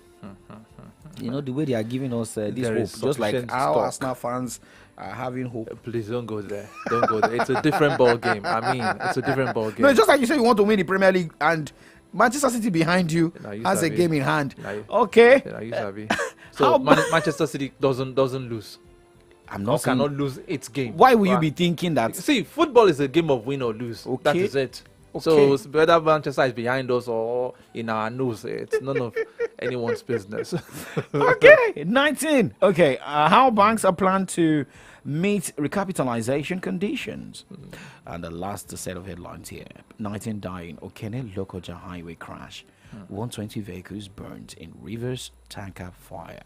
You know, the way they are giving us this hope, just like our Arsenal fans are having hope. Please don't go there. Don't go there. It's a different ball game. I mean, it's a different ball game. No, it's just like you said, you want to win the Premier League, and Manchester City behind you has a game in hand. Okay. So Manchester City doesn't lose. I'm not cannot lose its game. Why will you be thinking that? See, football is a game of win or lose. Okay. That is it. Okay. So whether Manchester is behind us or in our nose, it's none of anyone's business. Okay, 19. Okay, how banks are planned to meet recapitalization conditions. And the last set of headlines here. 19 dying, Okene Lokoja highway crash. 120 vehicles burnt in Rivers tanker fire.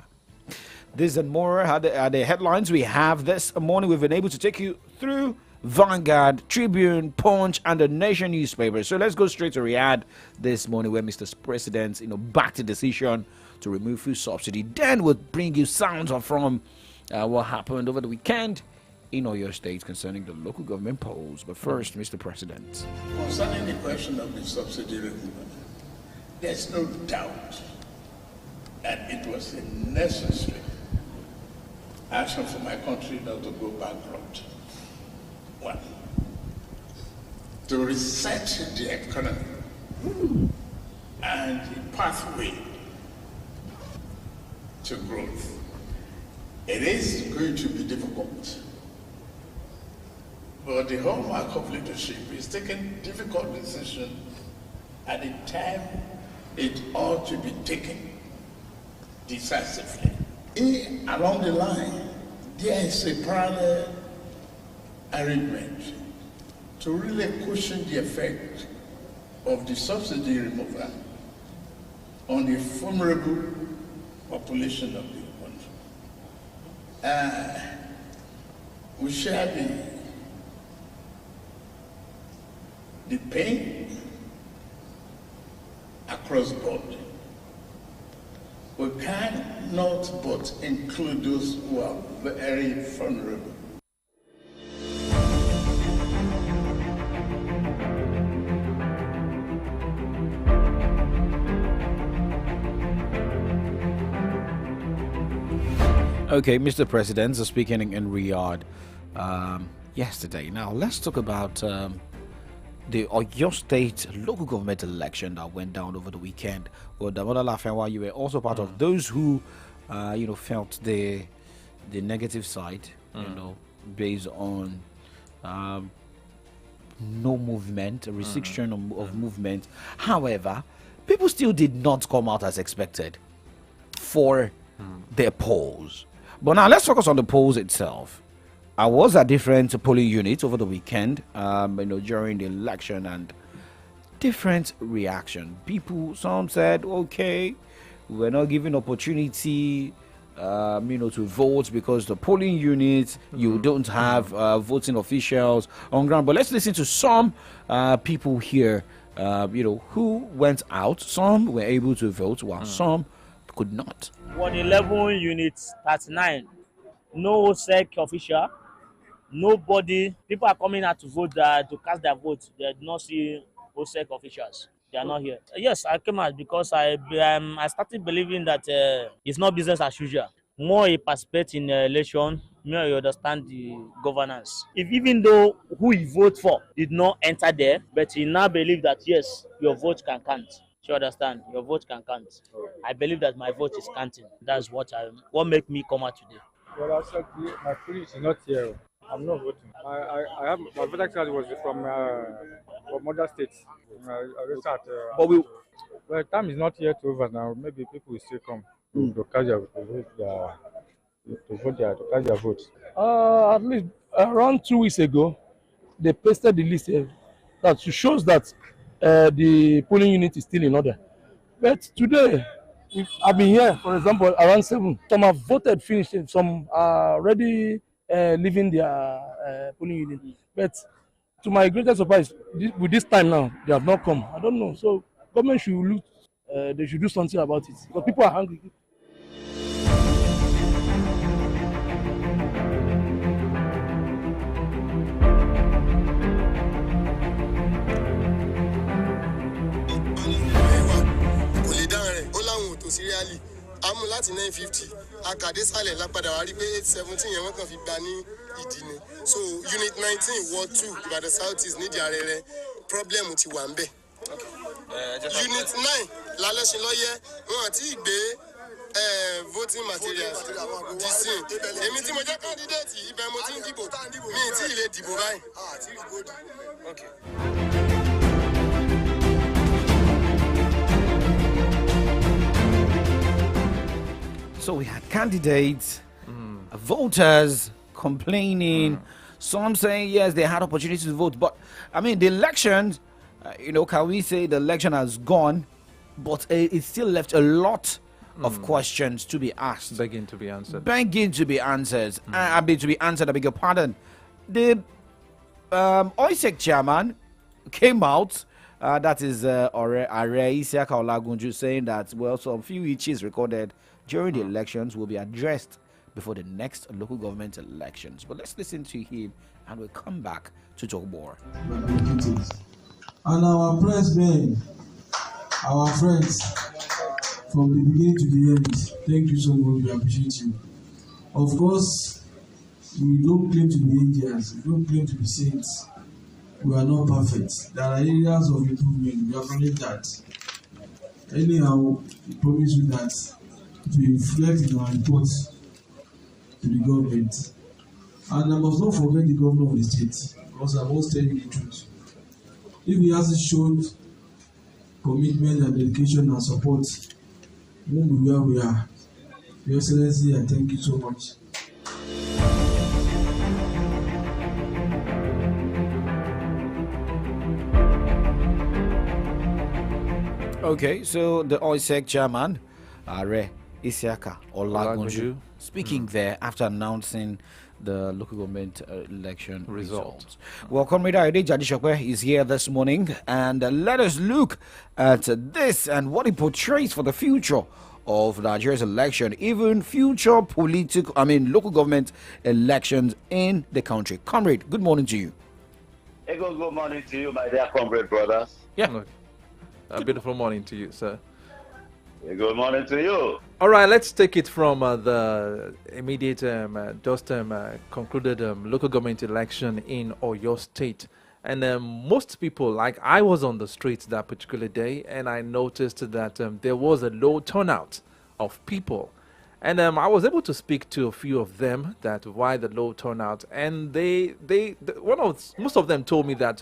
This and more are the headlines we have this morning. We've been able to take you through Vanguard, Tribune, Punch, and the Nation newspaper. So let's go straight to Riyadh this morning, where Mr. President, backed the decision to remove food subsidy. Then we'll bring you sounds from what happened over the weekend in Oyo State concerning the local government polls. But first, Mr. President. Concerning the question of the subsidy removal, there's no doubt that it was a necessary action for my country not to go bankrupt. One, to reset the economy and the pathway to growth. It is going to be difficult, but the hallmark of leadership is taking difficult decisions at a time it ought to be taken decisively. Along the line, there is a parallel arrangement to really cushion the effect of the subsidy removal on the vulnerable population of the country. We share the pain across board. We cannot but include those who are very vulnerable. Okay, Mr. President, so speaking in Riyadh yesterday. Now, let's talk about the Oyo State local government election that went down over the weekend. Well, Damola Lafenwa, you were also part of those who, felt the negative side, based on no movement, a restriction of movement. However, people still did not come out as expected for their polls. But now let's focus on the polls itself. I was at different polling units over the weekend, during the election, and different reaction. People, some said, okay, we're not giving opportunity, to vote because the polling units, you don't have voting officials on ground. But let's listen to some people here, who went out. Some were able to vote, while some could not. 111 units, 39. No SEC official. Nobody. People are coming out to vote, to cast their vote. They do not see OSEC officials. They are not here. Yes, I came out because I started believing that it's not business as usual. More you participate in the election, more you understand the governance. If even though who you vote for did not enter there, but you now believe that yes, your vote can count. You understand? Your vote can count. I believe that my vote is counting. That's what made me come out today. Well, actually, my friend is not here. I'm not voting. I have my voter card was from other states. I just start. But we Well, time is not yet over now. Maybe people will still come to cast their to cast their votes. At least around 2 weeks ago, they pasted the list that shows that the polling unit is still in order. But today, I've been here, for example, around 7. Some have voted, finished, some are already leaving their polling unit. But to my greatest surprise, with this time now, they have not come. I don't know. So government should look, they should do something about it because people are hungry. Serially amú láti 950 akàdé sálẹ̀ lápadà wá rí pé 817 yẹn wọ́n kàn fi gba ní ìdí ni so unit 19 ward 2 Ìbàdàn South East nídìí Arẹrẹ problem ti wà ń bẹ̀. Unit 9 lálẹ́sìn lọ́yẹ́ wọn àti ìgbé voting materials disin èmi tí mo jẹ́ candidate ibẹ̀ mo ti ń dìbò mi ì tí ì lè dìbò báyìí. So we had candidates, voters complaining, some saying yes, they had opportunity to vote. But I mean, the elections, can we say the election has gone, but it still left a lot of questions to be asked. Begging to be answered. Begging to be answered. I beg your pardon. The OISEC chairman came out. That is Are Isiaka Olagunju saying that, well, some few issues recorded during the elections will be addressed before the next local government elections. But let's listen to him and we'll come back to talk more. And our president, our friends, from the beginning to the end, thank you so much. We appreciate you. Of course, we don't claim to be angels, we don't claim to be saints. We are not perfect. There are areas of improvement. We acknowledge that. Anyhow, we promise you that to reflect in our reports to the government. And I must not forget the governor of the state, because I must tell you the truth. If he hasn't shown commitment and dedication and support, we won't be where we are. Your Excellency, I thank you so much. Okay, so the OISEC chairman, Are Isiaka Olagunju, speaking there after announcing the local government election results. Well, Comrade Ayode Jadishokwe is here this morning, and let us look at this and what it portrays for the future of Nigeria's election, even future local government elections in the country. Comrade, good morning to you. Hey, good morning to you, my dear comrade brothers. Yeah. A beautiful morning to you, sir. Good morning to you. All right, let's take it from the immediate, concluded local government election in Oyo State. And most people, like I was on the streets that particular day, and I noticed that there was a low turnout of people. And I was able to speak to a few of them that why the low turnout. And most of them told me that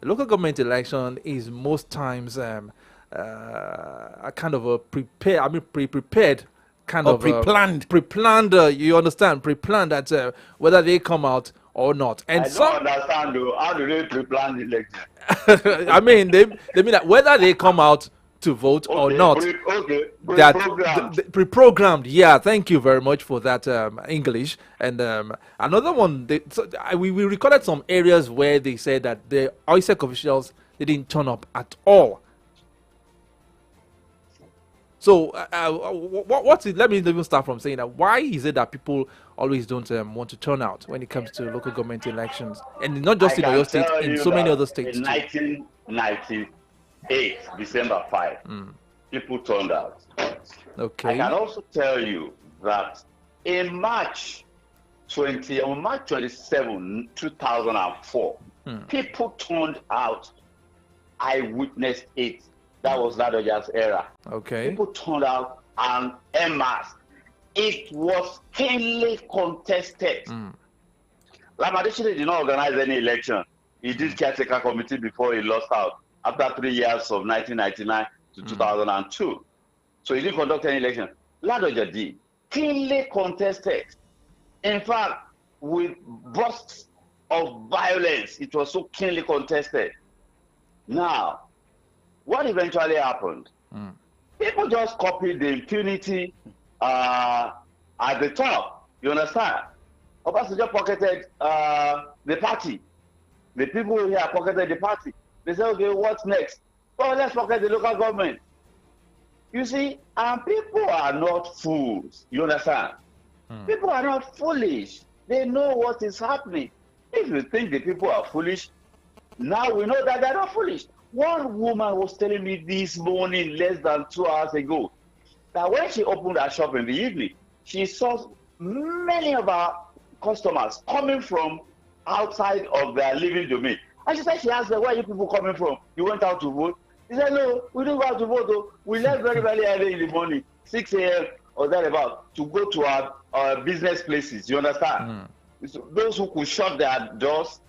local government election is most times a kind of a pre-prepared kind of pre-planned. You understand? Pre-planned that whether they come out or not. And I don't understand though. How do they pre-plan the election? I mean, they mean that whether they come out to vote or not. Pre-programmed. Pre-programmed. Yeah, thank you very much for that English. And another one, we recorded some areas where they said that the OISEC officials didn't turn up at all. So, let me even start from saying that why is it that people always don't want to turn out when it comes to local government elections? And not just in Oyo State, in so many other states. In 1998, December 5, people turned out. Okay. I can also tell you that in March 27, 2004, people turned out. I witnessed it. That was Ladoja's era. Okay. People turned out and en masse. It was keenly contested. Lamadeshine did not organize any election. He did caretaker committee before he lost out after 3 years of 1999 to 2002. So he didn't conduct any election. Ladoja did. Cleanly contested. In fact, with bursts of violence, it was so keenly contested. Now, what eventually happened? People just copied the impunity at the top. You understand? Obasanjo pocketed the party. The people here pocketed the party. They said, okay, what's next? Well, let's pocket the local government. You see, and people are not fools. You understand? People are not foolish. They know what is happening. If you think the people are foolish, now we know that they're not foolish. One woman was telling me this morning, less than 2 hours ago, that when she opened her shop in the evening, she saw many of our customers coming from outside of their living domain. And she said, she asked them, where are you people coming from? You went out to vote? He said, no, we don't go out to vote though. We left very, very early in the morning, 6 a.m. or thereabout, to go to our business places. You understand? So those who could shut their doors,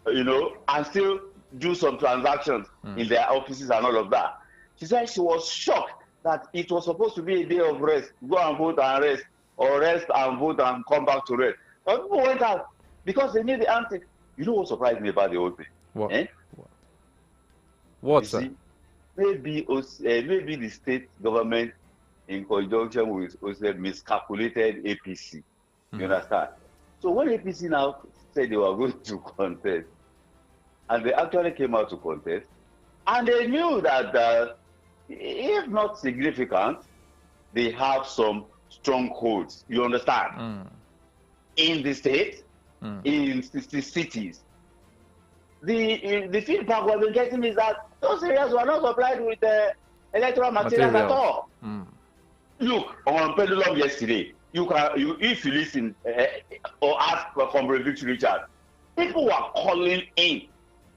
you know, and still do some transactions in their offices and all of that. She said she was shocked that it was supposed to be a day of rest. Go and vote and rest, or rest and vote and come back to rest. But people went out because they knew the answer. You know what surprised me about the whole thing? What? Eh? What's that? Maybe the state government, in conjunction with miscalculated APC. You understand? So when APC now said they were going to contest, and they actually came out to contest, and they knew that if not significant, they have some strongholds. You understand? In the state, in the cities. The feedback we've been getting is that those areas were not supplied with electoral materials at all. Look, on Pendulum yesterday, if you listen or ask from Victory Richard, people were calling in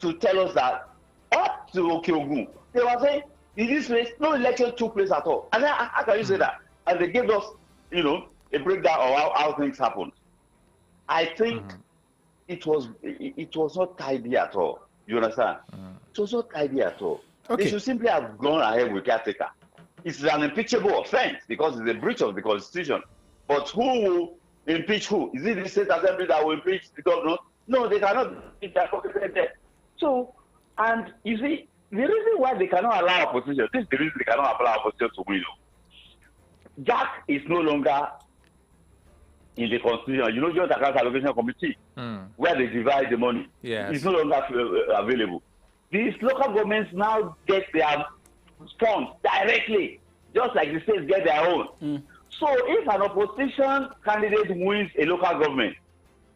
to tell us that up to Okeogun, they were saying, in this place, no election took place at all. And then, how can you say that? And they gave us, you know, a breakdown of how things happened. I think it was not tidy at all. You understand? It was not tidy at all. They should simply have gone ahead with caretaker. It's an impeachable offense because it's a breach of the constitution. But who will impeach who? Is it the state assembly that will impeach the governor? No, they cannot. So, and you see, the reason why they cannot allow opposition, this is the reason they cannot allow opposition to win. Jack is no longer in the constitution. You know, just account allocation committee, where they divide the money. Yes. It's no longer available. These local governments now get their funds directly, just like the states get their own. So if an opposition candidate wins a local government,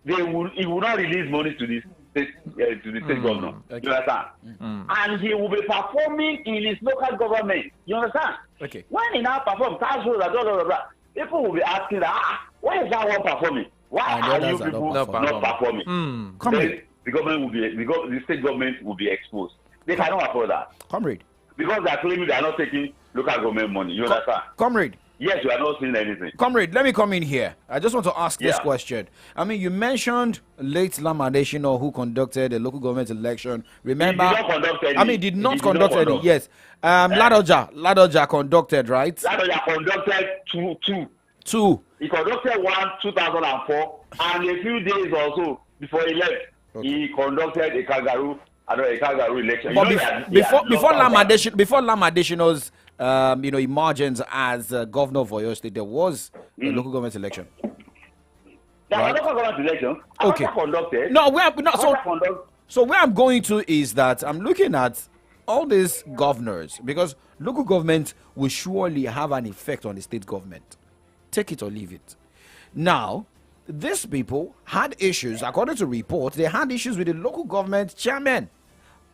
he will not release money to the state governor. You understand? And he will be performing in his local government. You understand? When he now performs tax rolls and blah, blah, blah, people will be asking that, why is that one performing? Why are you people not performing? Then the government will be the state government will be exposed. They cannot afford that. Comrade. Because they are claiming they are not taking local government money. You understand? Comrade. Yes, we are not seeing anything. Comrade, let me come in here. I just want to ask this question. I mean, you mentioned late Lamadeshino who conducted a local government election. Remember? He did not conduct any. I mean, did not conduct any. Yes. Ladoja conducted, right? Ladoja conducted two. He conducted one 2004, and a few days or so before he left, he conducted a kangaroo election. But before Lamadeshino's emergence as governor of Oyo State, there was a local government election. There was local government election. Okay. Conducted. So where I'm going to is that I'm looking at all these governors, because local government will surely have an effect on the state government. Take it or leave it. Now, these people had issues, according to reports, they had issues with the local government chairman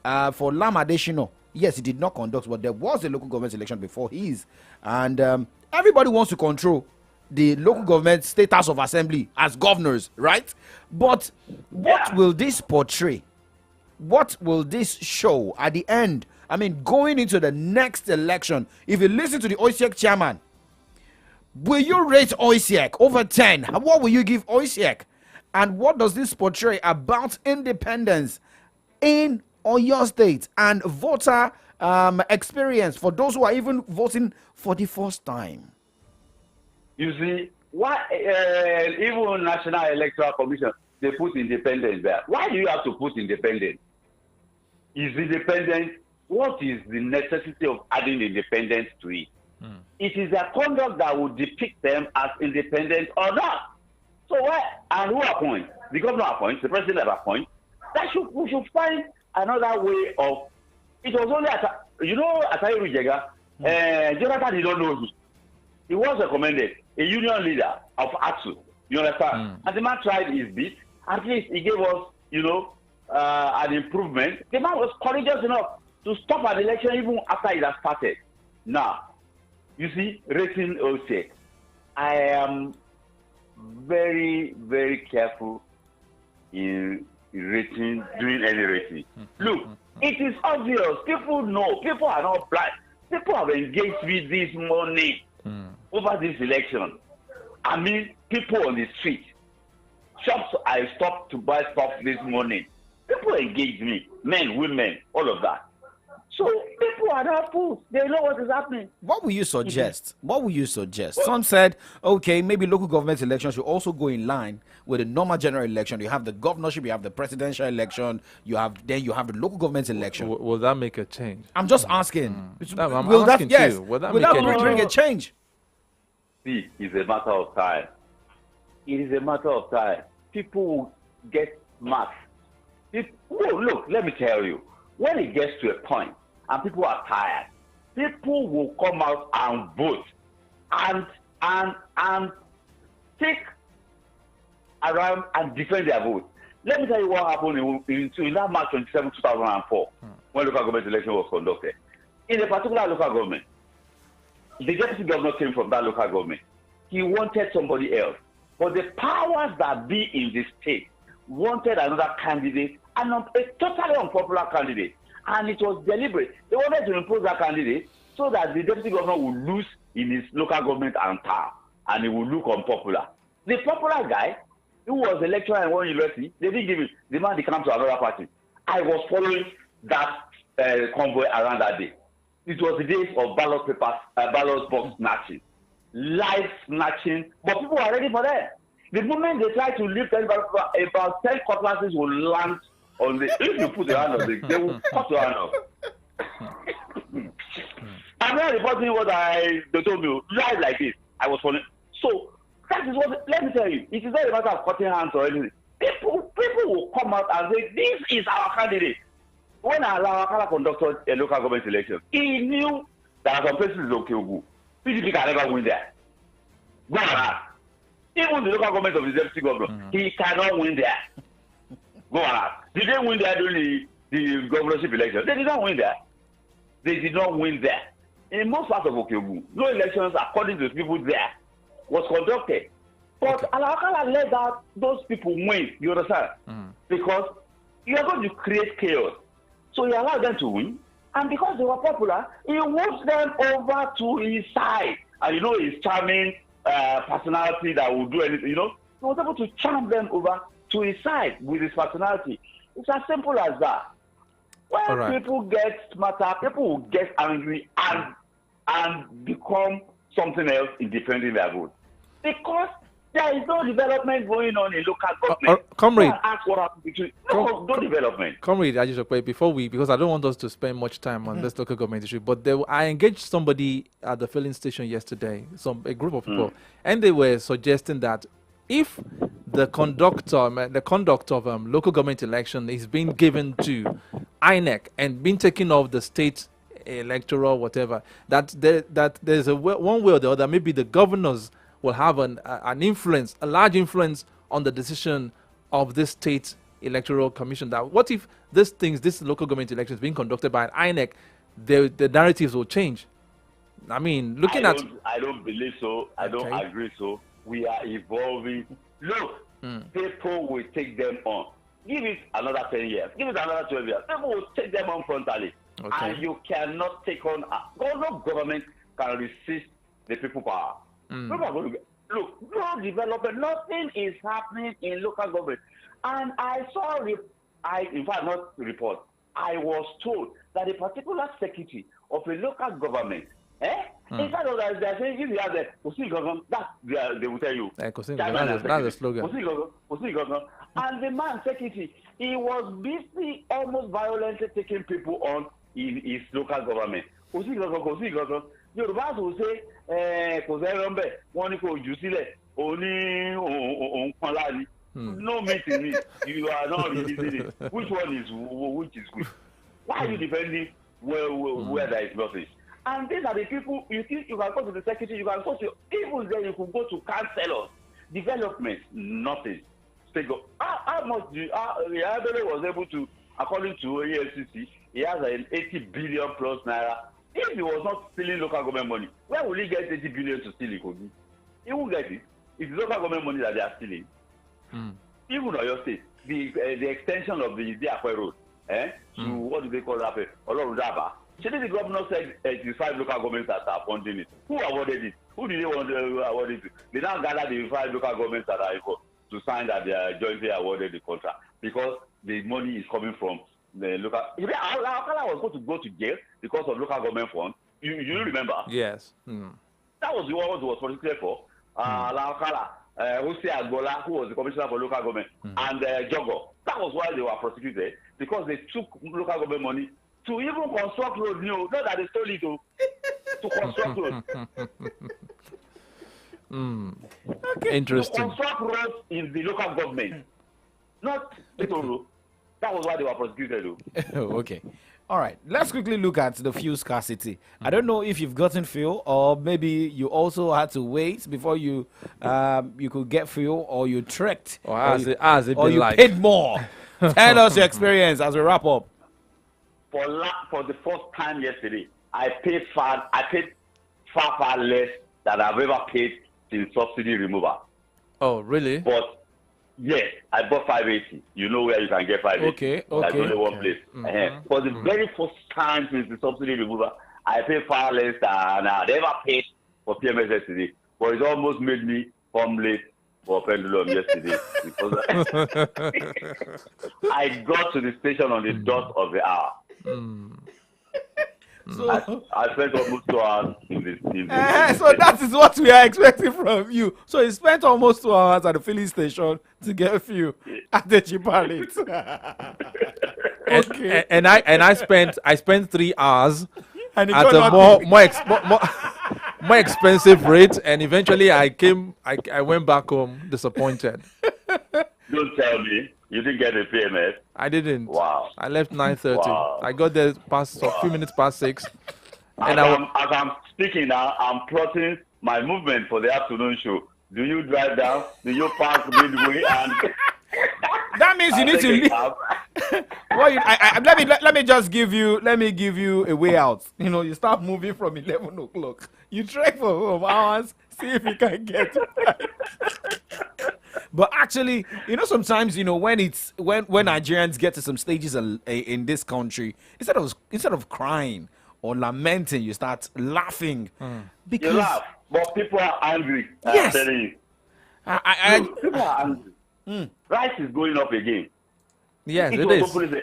for Lamadeshino. Yes, he did not conduct, but there was a local government election before his. And everybody wants to control the local government state house of assembly as governors, right? But what will this portray? What will this show at the end? I mean, going into the next election, if you listen to the OISEC chairman, will you rate OISEC over 10? What will you give OISEC? And what does this portray about independence in Oyo State and voter experience for those who are even voting for the first time? You see, why even National Electoral Commission, they put independence there. Why do you have to put independence? Is independence, what is the necessity of adding independence to it? It is their conduct that will depict them as independent or not. So why, and who appoints? The governor appoints, the president appoints. We should find another way of, it was only, Atayi Rujega, Jonathan did not know him. He was recommended, a union leader of ATSU, you understand? And the man tried his bit, at least he gave us, an improvement. The man was courageous enough to stop an election even after it had started. Now, you see, rating OSEC. I am very, very careful in rating, doing any rating. Look, it is obvious. People know. People are not blind. People have engaged with this morning over this election. I mean, people on the street. Shops I stopped to buy stuff this morning. People engage me. Men, women, all of that. So people are not fools. They know what is happening. What will you suggest? What will you suggest? Some said, okay, maybe local government elections should also go in line with the normal general election. You have the governorship, you have the presidential election, you have the local government election. Will that make a change? I'm just asking. I'm will asking that, yes, too. Will that will make that bring a change? See, it's a matter of time. It is a matter of time. People will get mad. Look, let me tell you. When it gets to a point and people are tired, people will come out and vote and take around and defend their vote. Let me tell you what happened in that March 27, 2004, when local government election was conducted. In a particular local government, the deputy governor came from that local government. He wanted somebody else. But the powers that be in the state wanted another candidate, and a totally unpopular candidate. And it was deliberate. They wanted to impose that candidate so that the deputy governor would lose in his local government and town, and he would look unpopular. The popular guy, who was a lecturer in one university, they didn't give him. The man came to another party. I was following that convoy around that day. It was the days of ballot papers, ballot box snatching, live snatching, but people were ready for that. The moment they try to lift about 10 cutlasses will land on the. If you put your hand on it, they will cut your hand off. I'm not reporting what they told me live like this. I was following. So that is what. Let me tell you, it is not a matter of cutting hands or anything. People will come out and say, "This is our candidate." When Alawakala conducted a local government election, he knew there are some places in Okeogu. PDP can never win there. Go on ask. Even the local government of the deputy governor, he cannot win there. Go on ask. Did they win there during the governorship election? They did not win there. They did not win there. In most parts of Okeogu, no elections, according to the people there, was conducted. But Alawakala let those people win, you understand? Because you are going to create chaos. So he allowed them to win, and because they were popular, he moved them over to his side. And his charming personality that will do anything, he was able to charm them over to his side with his personality. It's as simple as that. When people get smarter, people will get angry and become something else in defending their vote. Because there is no development going on in local government. Comrade, ask what happened between no development. Comrade, because I don't want us to spend much time on this local government issue, but I engaged somebody at the filling station yesterday, a group of people, and they were suggesting that if the conduct of local government election is being given to INEC and being taken off the state electoral whatever, that there's one way or the other, maybe the governors will have an influence, a large influence on the decision of this state electoral commission. That what if this local government elections being conducted by an INEC, the narratives will change? I mean, I don't believe so. I don't agree so. We are evolving. Look, people will take them on. Give it another 10 years. Give it another 12 years. People will take them on frontally. And you cannot take on. No government can resist the people power. Look, no development, nothing is happening in local government. And I saw, in fact, not report, I was told that a particular secretary of a local government, in fact, they are saying if you have the Kosi Gogon, they will tell you. That's the slogan. Kosi Gogon. And the man secretary, he was busy almost violently taking people on in his local government. Kosi Gogon. Yorùbá will say, kò sẹ́yìn rọ́ńbẹ́, wọ́n ní kò jù sílẹ̀, òní òun kan láàrin. No meeting it. You are not releasing it. Which one is which is good? Why are you defending where there is nothing? And these are the people you think you can go to the secretary, you can go to even then you could go to councillors. Development, nothing. How much Yabele was able to, according to EFCC, he has an 80 billion plus naira. If he was not stealing local government money, where will he get 80 billion to steal Ikogi? He won't get it. It's local government money that they are stealing. Even on your state, the extension of the Akwe Road, to what do they call that? Olorudaba. Shouldn't the governor said 85 local governments that are funding it? Who awarded it? Who did they want to award it to? They now gather the 5 local governments that are able to sign that they are jointly awarded the contract because the money is coming from the local. Alakala was going to go to jail because of local government funds. You remember? Yes. That was the one who was prosecuted for. Alakala, Hosea Agbola, who was the commissioner for local government, and Jogo. That was why they were prosecuted because they took local government money to even construct roads. Not that they stole it to construct roads. Okay. Interesting. To construct roads in the local government, not Toro. That was why they were prosecuted. Okay. All right. Let's quickly look at the fuel scarcity. I don't know if you've gotten fuel, or maybe you also had to wait before you could get fuel, or you trekked, or you paid more. Tell us your experience as we wrap up. For the first time yesterday, I paid far less than I've ever paid since subsidy removal. Oh, really? But yes, I bought 580. You know where you can get 580. Okay. There's only one place. For the very first time since the subsidy removal, I paid far less than I'd ever paid for PMS yesterday. But it almost made me come late for Pendulum yesterday because I got to the station on the dot of the hour. So I spent almost 2 hours in this. So that is what we are expecting from you. So you spent almost 2 hours at the filling station to get fuel at the cheaper rate. Okay. And I spent 3 hours and at a more expensive rate, and eventually I went back home disappointed. Don't tell me you didn't get a PMS. I didn't. Wow. I left 9:30. Wow. I got there a few minutes past 6. And as I'm speaking now, I'm plotting my movement for the afternoon show. Do you drive down? Do you park midway? And that means you need to leave. Let me just give you a way out. You start moving from 11 o'clock. You trek for hours, see if you can get it. But actually, sometimes when Nigerians get to some stages in this country, instead of crying or lamenting, you start laughing. Because you laugh, but people are angry. Yes. I'm telling you. People are angry. Rice is going up again. Yes, it is.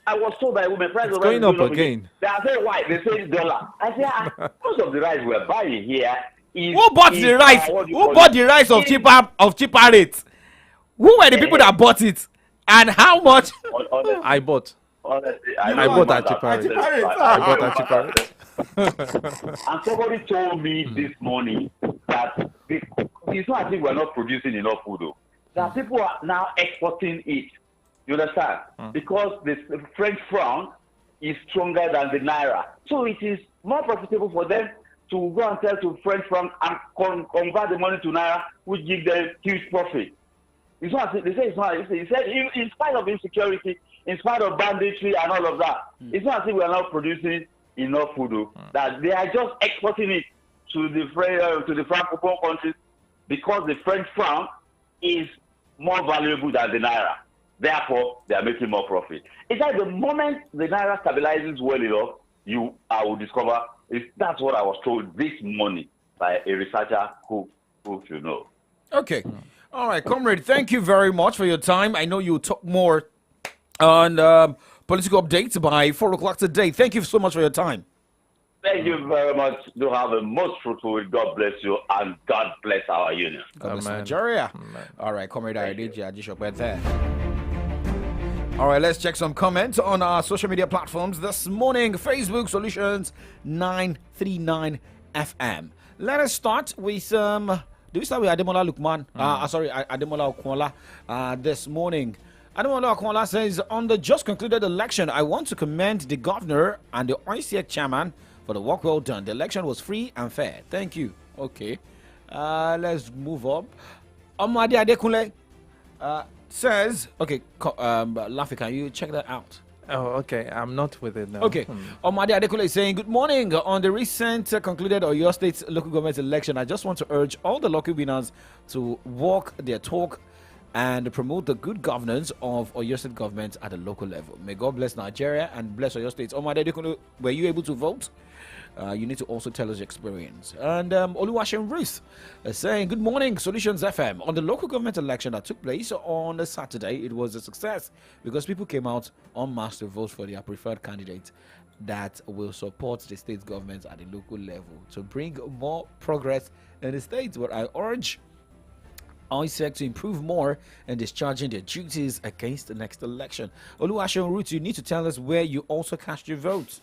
I was told by women, price of rice going up again. They are saying why? They say it's dollar. I say, most of the rice we're buying here is. Who bought the rice? Who bought the rice of cheaper rates? Who were the people that bought it? And how much? I bought. Honestly, I bought at cheaper rate. I bought at cheaper rate. And somebody told me this morning that it's not as if we're not producing enough food, though. That people are now exporting it. You understand? Because the French franc is stronger than the naira. So it is more profitable for them to go and sell to French franc and convert the money to naira, which gives them huge profit. It's not, they say it's not. He said, in spite of insecurity, in spite of banditry and all of that, it's not as if we are not producing enough food, that they are just exporting it to the Francophone countries because the French franc is more valuable than the naira. Therefore, they are making more profit. It's like the moment the naira stabilizes well enough, I will discover that's what I was told this morning by a researcher who Who you know? Okay. All right, comrade, thank you very much for your time. I know you'll talk more on political updates by 4 o'clock today. Thank you so much for your time. Thank you very much. Do have a most fruitful week. God bless you, and God bless our union. God bless Nigeria. All right, comrade Adeji Ajishokwe there. All right, let's check some comments on our social media platforms this morning. Facebook Solutions 939 FM. Let us start with do we start with Ademola Lukman? Sorry, Ademola Okwonla this morning. Ademola Okwonla says, on the just concluded election, I want to commend the governor and the OICEC chairman for the work well done. The election was free and fair. Thank you. Okay. Let's move up. Omade Adekunle says, okay, Lafi, can you check that out? Oh, okay. I'm not with it now. Okay. Omade Adekunle is saying, good morning. On the recent concluded Oyo State local government election, I just want to urge all the local winners to walk their talk and promote the good governance of Oyo State government at the local level. May God bless Nigeria and bless Oyo State. Omade Adekunle, were you able to vote? You need to also tell us your experience. And Oluwashem Ruth is saying, good morning, Solutions FM. On the local government election that took place on a Saturday, it was a success because people came out en masse to vote for their preferred candidate that will support the state government at the local level to bring more progress in the state. But I urge ISEC to improve more in discharging their duties against the next election. Oluwashem Ruth, you need to tell us where you also cast your vote.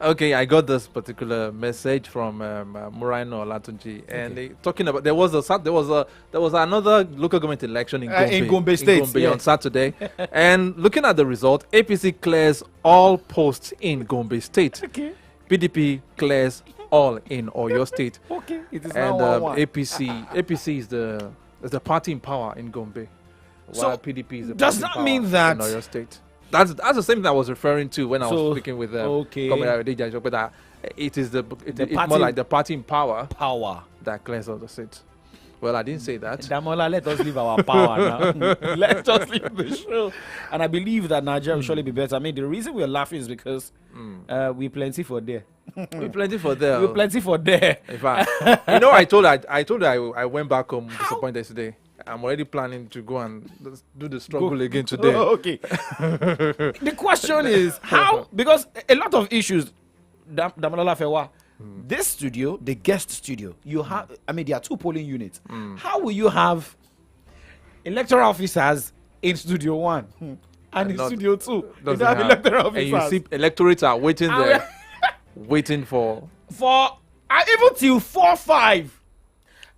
Okay, I got this particular message from Muraino Olatunji, and they talking about there was another local government election in Gombe State on Saturday, and looking at the result, APC clears all posts in Gombe State. Okay. PDP clears all in Oyo State. Okay, it is and now 1-1. APC is the party in power in Gombe, So, while PDP is the does party that in mean power that- in Oyo State. That's the same thing I was referring to when I was speaking with Comrade Adeji, but that it is it's more like the party in power that clears all the seats. Well, I didn't say that. Damola, let us leave our power now. Let us leave the show. And I believe that Nigeria will surely be better. I mean, the reason we're laughing is because we plenty for there. We plenty for there. We plenty for there. In fact, I told her I went back home disappointed today. I'm already planning to go and do the struggle again today. Oh, okay. The question is how, because a lot of issues, Damola Fewa, this studio, the guest studio, you have, I mean, there are 2 polling units. How will you have electoral officers in Studio 1 and in Studio 2? You don't have electoral officers. And you see electorates are waiting there, waiting for even till 4-5.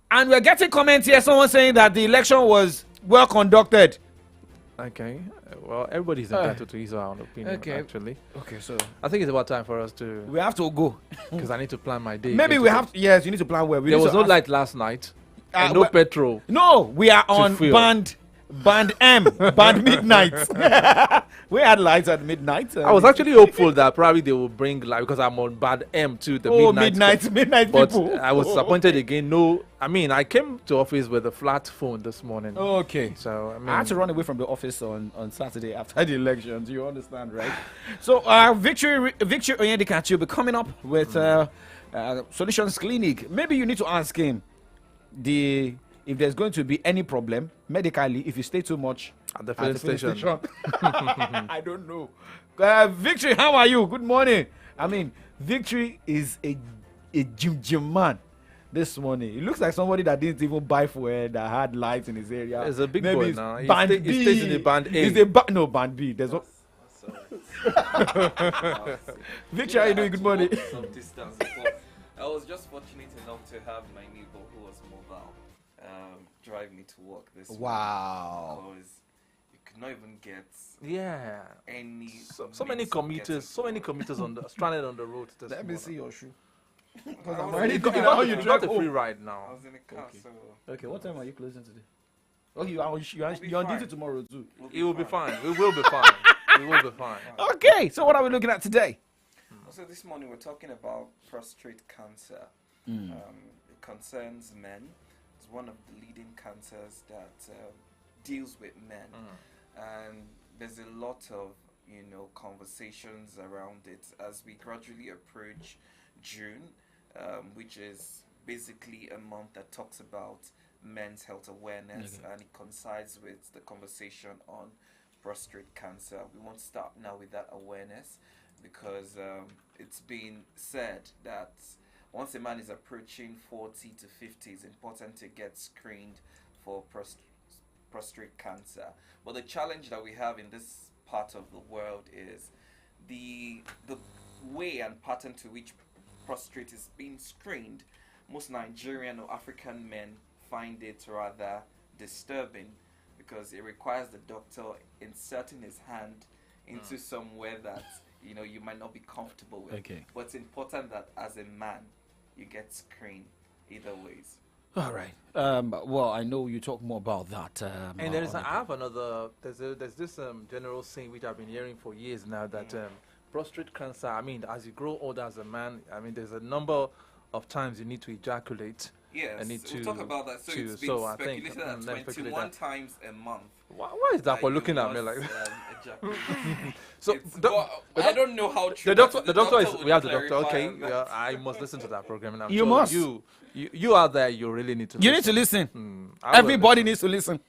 And we're getting comments here, someone saying that the election was well conducted. Okay. Well, everybody's entitled to his own opinion, actually. Okay, so I think it's about time for us to... We have to go. Because I need to plan my day. Maybe we have... Yes, you need to plan well. There was no light last night. And no petrol. No, we are on band M, band midnight. We had lights at midnight. I was actually hopeful that probably they will bring light because I'm on band M too. The midnight but people. I was disappointed again. No, I mean I came to office with a flat phone this morning. Okay, so I mean I had to run away from the office on Saturday after the elections. You understand, right? So Victory Oyedikachi will be coming up with Solutions Clinic. Maybe you need to ask him if there's going to be any problem medically if you stay too much at the filling station. I don't know. Victory, how are you? Good morning. I mean, Victory is a gym man this morning. It looks like somebody that didn't even buy fuel, that had lights in his area. It's a big Maybe boy now. Band B. He stays in the band A. No, band B. There's one. Victory, how are you doing? Good morning. I was just fortunate enough to have my neighbor who was mobile drive me to work this morning. Wow. Because you could not even get any so many commuters stranded on the road. Let me see your shoe. Because I'm already got a free ride now. I was in a car, Okay, what time are you closing today? Oh, you're on duty tomorrow too. It will be fine. We will be fine. We will be fine. Okay, so what are we looking at today? So this morning we're talking about prostate cancer. It concerns men. It's one of the leading cancers that deals with men, and there's a lot of conversations around it as we gradually approach June, which is basically a month that talks about men's health awareness, and it coincides with the conversation on prostate cancer. We want to start now with that awareness because it's been said that once a man is approaching 40 to 50, it's important to get screened for prostate cancer. But the challenge that we have in this part of the world is the way and pattern to which prostate is being screened. Most Nigerian or African men find it rather disturbing because it requires the doctor inserting his hand into somewhere that you might not be comfortable with. But it's important that as a man you get screened either ways. All right. Well, I know you talk more about that. And I have another. There's this general saying which I've been hearing for years now that prostate cancer. I mean, as you grow older as a man, I mean, there's a number of times you need to ejaculate. Yes, we'll talk about that. So it's been speculated at 21 times a month. Why is that for looking at me like so I don't know how true. The doctor is. We have the doctor. Okay, I must listen to that program. And I'm sure must. You out there, you really need to. You need to listen. Everybody needs to listen.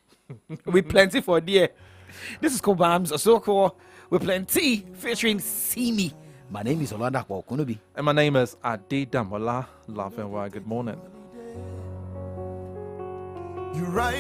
With plenty for dear. This is Kobams Osoko with plenty featuring Simi. My name is OLADAPO Kunubi. And my name is Ade Damola. Love and good morning. You right.